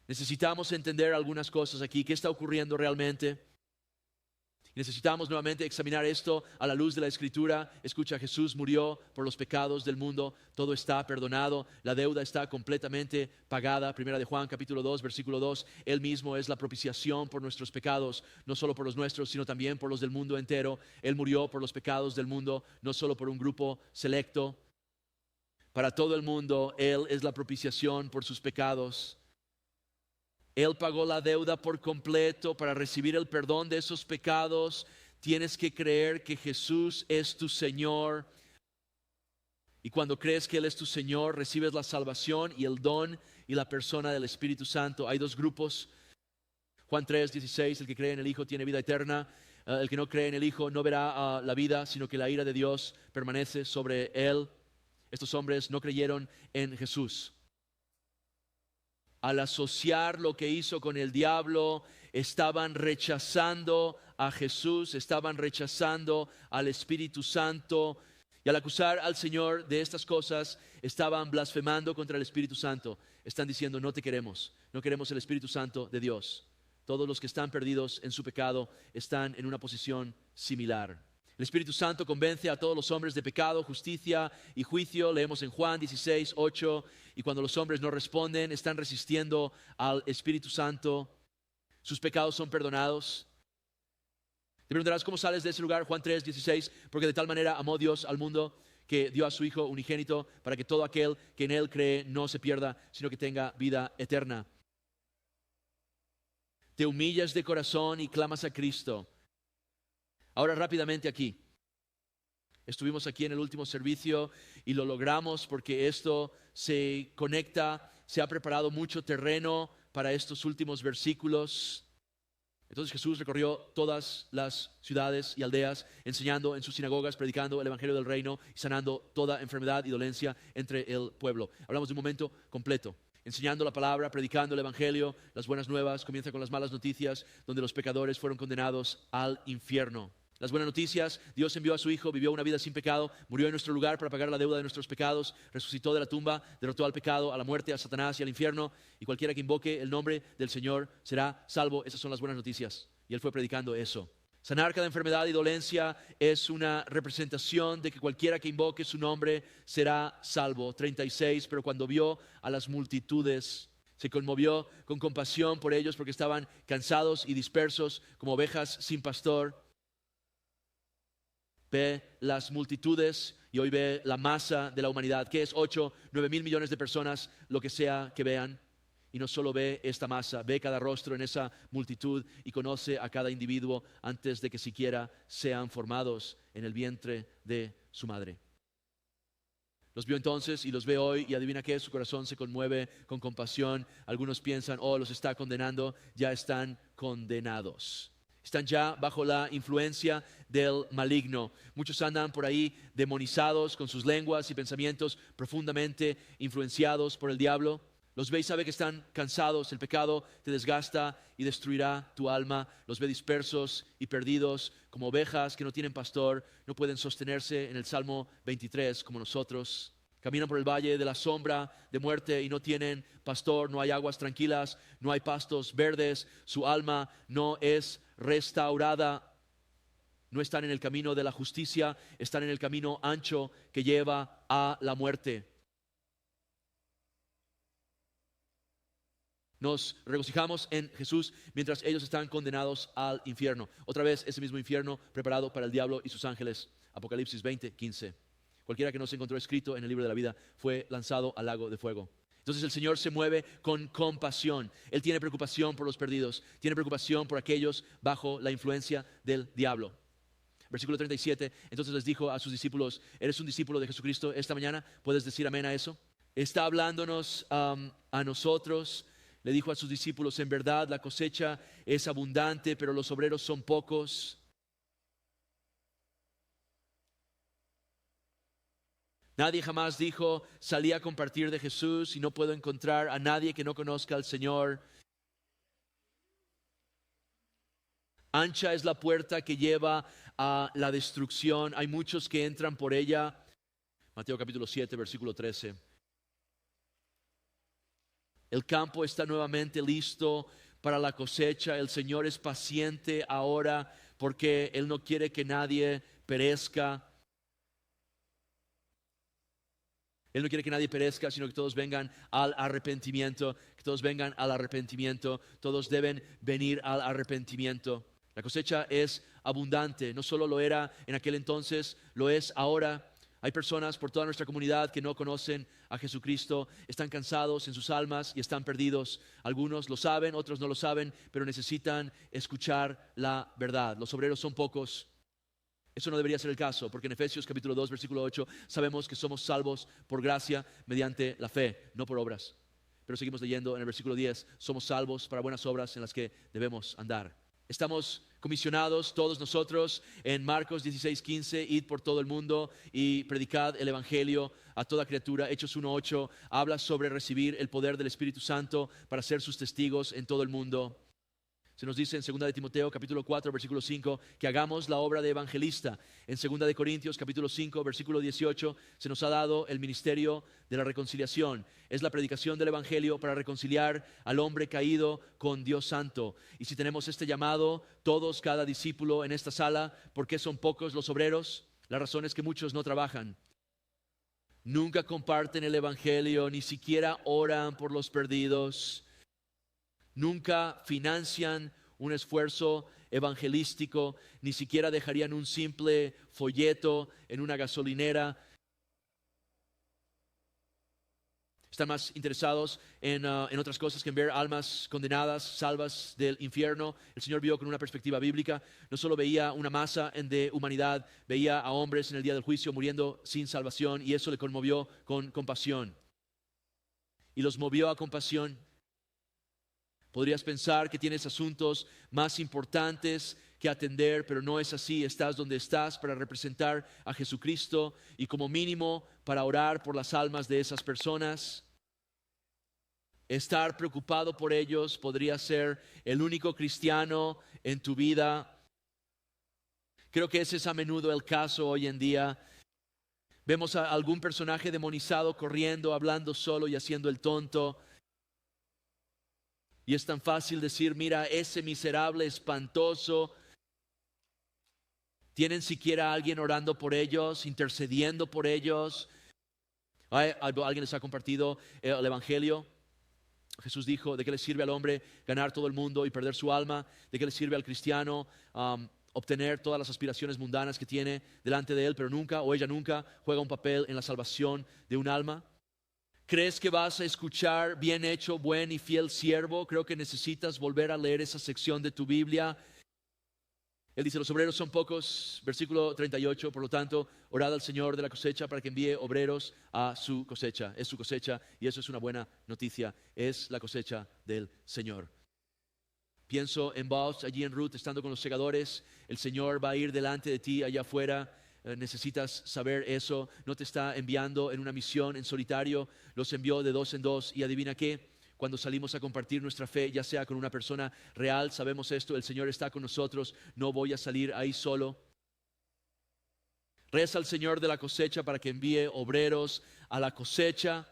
Necesitamos entender algunas cosas aquí. ¿Qué está ocurriendo realmente? Necesitamos nuevamente examinar esto a la luz de la Escritura. Escucha, Jesús murió por los pecados del mundo. Todo está perdonado. La deuda está completamente pagada. Primera de Juan, capítulo 2, versículo 2. Él mismo es la propiciación por nuestros pecados, no solo por los nuestros, sino también por los del mundo entero. Él murió por los pecados del mundo, no solo por un grupo selecto. Para todo el mundo, Él es la propiciación por sus pecados. Él pagó la deuda por completo. Para recibir el perdón de esos pecados, tienes que creer que Jesús es tu Señor. Y cuando crees que Él es tu Señor, recibes la salvación y el don y la persona del Espíritu Santo. Hay dos grupos. Juan 3, 16, el que cree en el Hijo tiene vida eterna. El que no cree en el Hijo no verá la vida, sino que la ira de Dios permanece sobre él. Estos hombres no creyeron en Jesús. Al asociar lo que hizo con el diablo, estaban rechazando a Jesús, estaban rechazando al Espíritu Santo. Y al acusar al Señor de estas cosas, estaban blasfemando contra el Espíritu Santo. Están diciendo, no te queremos, no queremos el Espíritu Santo de Dios. Todos los que están perdidos en su pecado están en una posición similar. El Espíritu Santo convence a todos los hombres de pecado, justicia y juicio. Leemos en Juan 16, 8. Y cuando los hombres no responden, están resistiendo al Espíritu Santo. Sus pecados son perdonados. Te preguntarás, ¿cómo sales de ese lugar? Juan 3, 16. Porque de tal manera amó Dios al mundo que dio a su Hijo unigénito para que todo aquel que en Él cree no se pierda, sino que tenga vida eterna. Te humillas de corazón y clamas a Cristo. Ahora rápidamente aquí. Estuvimos aquí en el último servicio y lo logramos porque esto se conecta, se ha preparado mucho terreno para estos últimos versículos. Entonces Jesús recorrió todas las ciudades y aldeas, enseñando en sus sinagogas, predicando el evangelio del reino y sanando toda enfermedad y dolencia entre el pueblo. Hablamos de un momento completo. Enseñando la palabra, predicando el evangelio, las buenas nuevas, comienza con las malas noticias, donde los pecadores fueron condenados al infierno. Las buenas noticias, Dios envió a su Hijo, vivió una vida sin pecado, murió en nuestro lugar para pagar la deuda de nuestros pecados, resucitó de la tumba, derrotó al pecado, a la muerte, a Satanás y al infierno, y cualquiera que invoque el nombre del Señor será salvo. Esas son las buenas noticias, y Él fue predicando eso. Sanar cada enfermedad y dolencia es una representación de que cualquiera que invoque su nombre será salvo. 36, pero cuando vio a las multitudes, se conmovió con compasión por ellos porque estaban cansados y dispersos como ovejas sin pastor. Ve las multitudes y hoy ve la masa de la humanidad, que es 8, 9 mil millones de personas, lo que sea que vean. Y no solo ve esta masa, ve cada rostro en esa multitud y conoce a cada individuo antes de que siquiera sean formados en el vientre de su madre. Los vio entonces y los ve hoy y adivina qué, su corazón se conmueve con compasión. Algunos piensan, oh, los está condenando, ya están condenados. Están ya bajo la influencia del maligno. Muchos andan por ahí demonizados con sus lenguas y pensamientos profundamente influenciados por el diablo. Los ve y sabe que están cansados. El pecado te desgasta y destruirá tu alma. Los ve dispersos y perdidos como ovejas que no tienen pastor. No pueden sostenerse en el Salmo 23 como nosotros. Caminan por el valle de la sombra de muerte y no tienen pastor. No hay aguas tranquilas, no hay pastos verdes. Su alma no es restaurada. No están en el camino de la justicia, están en el camino ancho que lleva a la muerte. Nos regocijamos en Jesús mientras ellos están condenados al infierno. Otra vez ese mismo infierno preparado para el diablo y sus ángeles. Apocalipsis 20:15. Cualquiera que no se encontró escrito en el libro de la vida fue lanzado al lago de fuego. Entonces el Señor se mueve con compasión. Él tiene preocupación por los perdidos. Tiene preocupación por aquellos bajo la influencia del diablo. Versículo 37. Entonces les dijo a sus discípulos: ¿eres un discípulo de Jesucristo esta mañana? ¿Puedes decir amén a eso? Está hablándonos a nosotros. Le dijo a sus discípulos: en verdad la cosecha es abundante, pero los obreros son pocos. Nadie jamás dijo: salí a compartir de Jesús y no puedo encontrar a nadie que no conozca al Señor. Ancha es la puerta que lleva a la destrucción. Hay muchos que entran por ella. Mateo capítulo 7, versículo 13. El campo está nuevamente listo para la cosecha. El Señor es paciente ahora porque Él no quiere que nadie perezca. Él no quiere que nadie perezca, sino que todos vengan al arrepentimiento. Que todos vengan al arrepentimiento. Todos deben venir al arrepentimiento. La cosecha es abundante. No solo lo era en aquel entonces, lo es ahora. Hay personas por toda nuestra comunidad que no conocen a Jesucristo, están cansados en sus almas y están perdidos. Algunos lo saben, otros no lo saben, pero necesitan escuchar la verdad. Los obreros son pocos. Eso no debería ser el caso, porque en Efesios capítulo 2, versículo 8, sabemos que somos salvos por gracia mediante la fe, no por obras. Pero seguimos leyendo en el versículo 10, somos salvos para buenas obras en las que debemos andar. Estamos comisionados todos nosotros en Marcos 16:15, id por todo el mundo y predicad el evangelio a toda criatura. Hechos 1:8 habla sobre recibir el poder del Espíritu Santo para ser sus testigos en todo el mundo. Se nos dice en 2 de Timoteo capítulo 4 versículo 5 que hagamos la obra de evangelista. En 2 de Corintios capítulo 5 versículo 18 se nos ha dado el ministerio de la reconciliación. Es la predicación del evangelio para reconciliar al hombre caído con Dios Santo. Y si tenemos este llamado, todos, cada discípulo en esta sala, ¿por qué son pocos los obreros? La razón es que muchos no trabajan. Nunca comparten el evangelio, ni siquiera oran por los perdidos. Nunca financian un esfuerzo evangelístico, ni siquiera dejarían un simple folleto en una gasolinera. Están más interesados en otras cosas que en ver almas condenadas, salvas del infierno. El Señor vio con una perspectiva bíblica. No solo veía una masa de humanidad, veía a hombres en el día del juicio muriendo sin salvación, y eso le conmovió con compasión. Y los movió a compasión. Podrías pensar que tienes asuntos más importantes que atender, pero no es así. Estás donde estás para representar a Jesucristo y como mínimo para orar por las almas de esas personas. Estar preocupado por ellos podría ser el único cristiano en tu vida. Creo que ese es a menudo el caso hoy en día. Vemos a algún personaje demonizado corriendo, hablando solo y haciendo el tonto. Y es tan fácil decir, mira, ese miserable, espantoso. ¿Tienen siquiera a alguien orando por ellos, intercediendo por ellos? ¿Alguien les ha compartido el evangelio? Jesús dijo, ¿de qué le sirve al hombre ganar todo el mundo y perder su alma? ¿De qué le sirve al cristiano obtener todas las aspiraciones mundanas que tiene delante de él, pero nunca o ella nunca juega un papel en la salvación de un alma? ¿Crees que vas a escuchar bien hecho, buen y fiel siervo? Creo que necesitas volver a leer esa sección de tu Biblia. Él dice, los obreros son pocos, versículo 38, por lo tanto, orad al Señor de la cosecha para que envíe obreros a su cosecha. Es su cosecha y eso es una buena noticia, es la cosecha del Señor. Pienso en vos allí en Ruth, estando con los segadores. El Señor va a ir delante de ti allá afuera. Necesitas saber eso. No te está enviando en una misión en solitario, los envió de dos en dos. Y adivina qué, cuando salimos a compartir nuestra fe, ya sea con una persona real, sabemos esto, el Señor está con nosotros, no voy a salir ahí solo. Reza al Señor de la cosecha para que envíe obreros a la cosecha.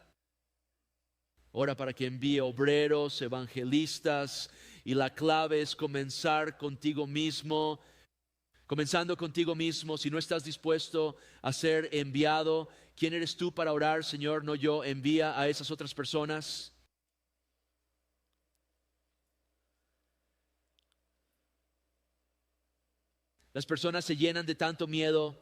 Ora para que envíe obreros, evangelistas, y la clave es comenzar contigo mismo. Comenzando contigo mismo, si no estás dispuesto a ser enviado, ¿quién eres tú para orar? Señor, no yo, envía a esas otras personas. Las personas se llenan de tanto miedo.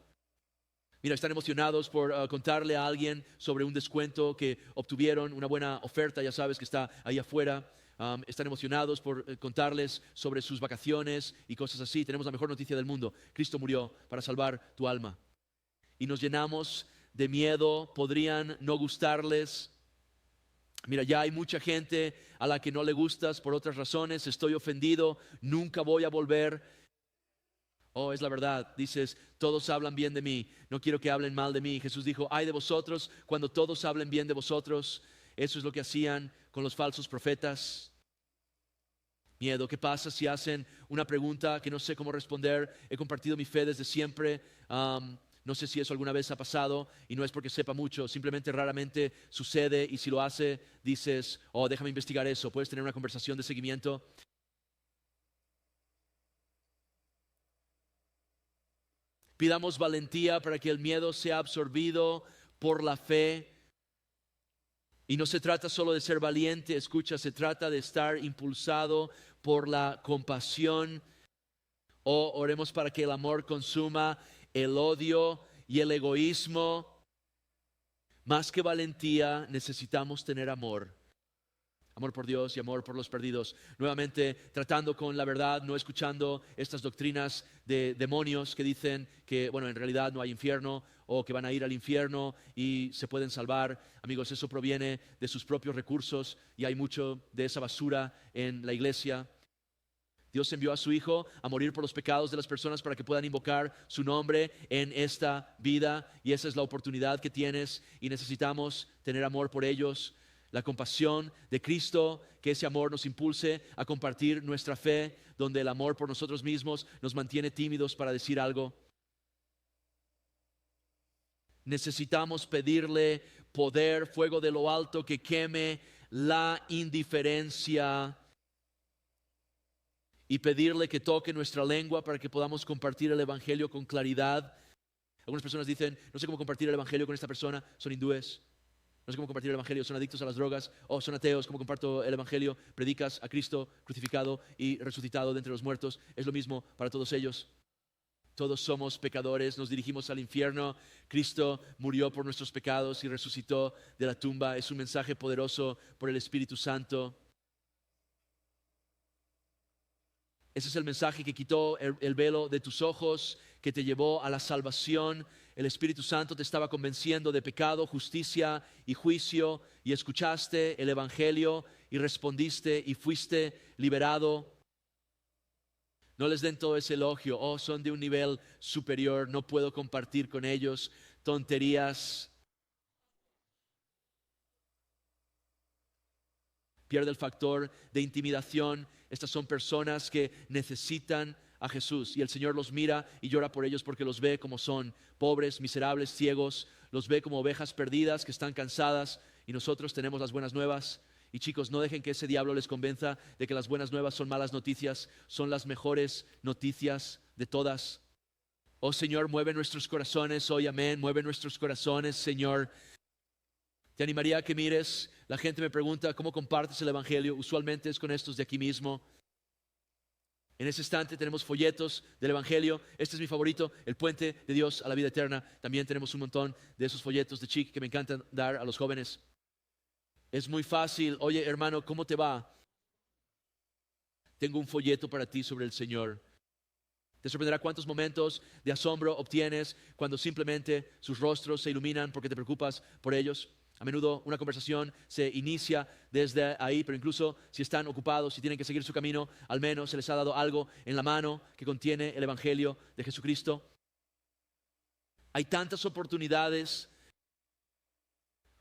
Mira, están emocionados por contarle a alguien sobre un descuento que obtuvieron, una buena oferta, ya sabes que está ahí afuera. Están emocionados por contarles sobre sus vacaciones y cosas así. Tenemos la mejor noticia del mundo. Cristo murió para salvar tu alma. Y nos llenamos de miedo, podrían no gustarles. Mira, ya hay mucha gente a la que no le gustas por otras razones. Estoy ofendido, nunca voy a volver. Oh, es la verdad. Dices, todos hablan bien de mí, no quiero que hablen mal de mí. Jesús dijo, ay de vosotros cuando todos hablen bien de vosotros. Eso es lo que hacían con los falsos profetas. Miedo. ¿Qué pasa si hacen una pregunta que no sé cómo responder? He compartido mi fe desde siempre. No sé si eso alguna vez ha pasado y no es porque sepa mucho, simplemente raramente sucede y si lo hace dices, oh, déjame investigar eso. Puedes tener una conversación de seguimiento. Pidamos valentía para que el miedo sea absorbido por la fe. Y no se trata solo de ser valiente, escucha, se trata de estar impulsado por la compasión. Oh, oremos para que el amor consuma el odio y el egoísmo. Más que valentía, necesitamos tener amor. Amor por Dios y amor por los perdidos. Nuevamente tratando con la verdad, no escuchando estas doctrinas de demonios que dicen que, bueno, en realidad no hay infierno o que van a ir al infierno y se pueden salvar. Amigos, eso proviene de sus propios recursos y hay mucho de esa basura en la iglesia. Dios envió a su Hijo a morir por los pecados de las personas para que puedan invocar su nombre en esta vida y esa es la oportunidad que tienes y necesitamos tener amor por ellos. La compasión de Cristo, que ese amor nos impulse a compartir nuestra fe, donde el amor por nosotros mismos nos mantiene tímidos para decir algo. Necesitamos pedirle poder, fuego de lo alto que queme la indiferencia y pedirle que toque nuestra lengua para que podamos compartir el Evangelio con claridad. Algunas personas dicen, no sé cómo compartir el Evangelio con esta persona, son hindúes. No sé cómo compartir el Evangelio, son adictos a las drogas, o son ateos, ¿cómo comparto el Evangelio? Predicas a Cristo crucificado y resucitado de entre los muertos. Es lo mismo para todos ellos. Todos somos pecadores, nos dirigimos al infierno. Cristo murió por nuestros pecados y resucitó de la tumba. Es un mensaje poderoso por el Espíritu Santo. Ese es el mensaje que quitó el velo de tus ojos, que te llevó a la salvación. El Espíritu Santo te estaba convenciendo de pecado, justicia y juicio y escuchaste el Evangelio y respondiste y fuiste liberado. No les den todo ese elogio, oh, son de un nivel superior, no puedo compartir con ellos, tonterías. Pierde el factor de intimidación. Estas son personas que necesitan a Jesús y el Señor los mira y llora por ellos porque los ve como son, pobres, miserables, ciegos, los ve como ovejas perdidas que están cansadas y nosotros tenemos las buenas nuevas. Y chicos, no dejen que ese diablo les convenza de que las buenas nuevas son malas noticias, son las mejores noticias de todas. Oh Señor, mueve nuestros corazones hoy, amén, mueve nuestros corazones, Señor. Te animaría a que mires, la gente me pregunta, ¿cómo compartes el Evangelio? Usualmente es con estos de aquí mismo. En ese instante tenemos folletos del Evangelio. Este es mi favorito, el puente de Dios a la vida eterna. También tenemos un montón de esos folletos de chic que me encantan dar a los jóvenes. Es muy fácil. Oye, hermano, ¿cómo te va? Tengo un folleto para ti sobre el Señor. Te sorprenderá cuántos momentos de asombro obtienes cuando simplemente sus rostros se iluminan porque te preocupas por ellos. A menudo una conversación se inicia desde ahí, pero incluso si están ocupados, si tienen que seguir su camino, al menos se les ha dado algo en la mano que contiene el Evangelio de Jesucristo. Hay tantas oportunidades.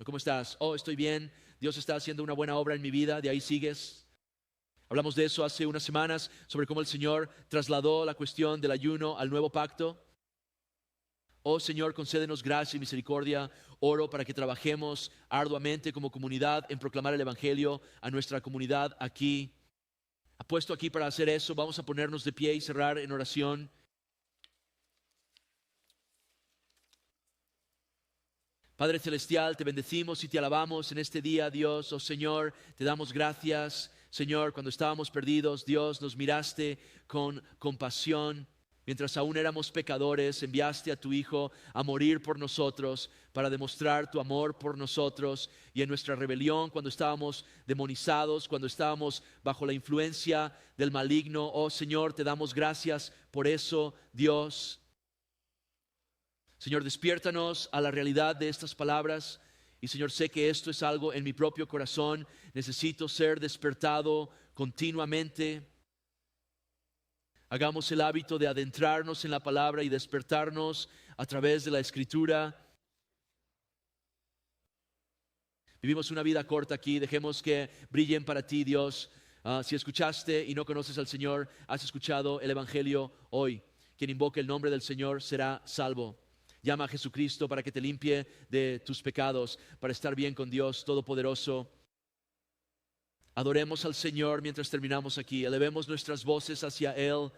¿Cómo estás? Oh, estoy bien. Dios está haciendo una buena obra en mi vida. De ahí sigues. Hablamos de eso hace unas semanas, sobre cómo el Señor trasladó la cuestión del ayuno al nuevo pacto. Oh Señor, concédenos gracia y misericordia. Oro para que trabajemos arduamente como comunidad en proclamar el Evangelio a nuestra comunidad aquí. Apuesto aquí para hacer eso. Vamos a ponernos de pie y cerrar en oración. Padre Celestial, te bendecimos y te alabamos en este día, Dios. Oh Señor, te damos gracias. Señor, cuando estábamos perdidos, Dios, nos miraste con compasión. Mientras aún éramos pecadores, enviaste a tu Hijo a morir por nosotros para demostrar tu amor por nosotros. Y en nuestra rebelión, cuando estábamos demonizados, cuando estábamos bajo la influencia del maligno, oh Señor, te damos gracias por eso, Dios. Señor, despiértanos a la realidad de estas palabras. Y Señor, sé que esto es algo en mi propio corazón. Necesito ser despertado continuamente. Hagamos el hábito de adentrarnos en la palabra y despertarnos a través de la Escritura. Vivimos una vida corta aquí, dejemos que brillen para ti, Dios. Si escuchaste y no conoces al Señor, has escuchado el Evangelio hoy. Quien invoque el nombre del Señor será salvo. Llama a Jesucristo para que te limpie de tus pecados, para estar bien con Dios Todopoderoso. Adoremos al Señor mientras terminamos aquí. Elevemos nuestras voces hacia Él.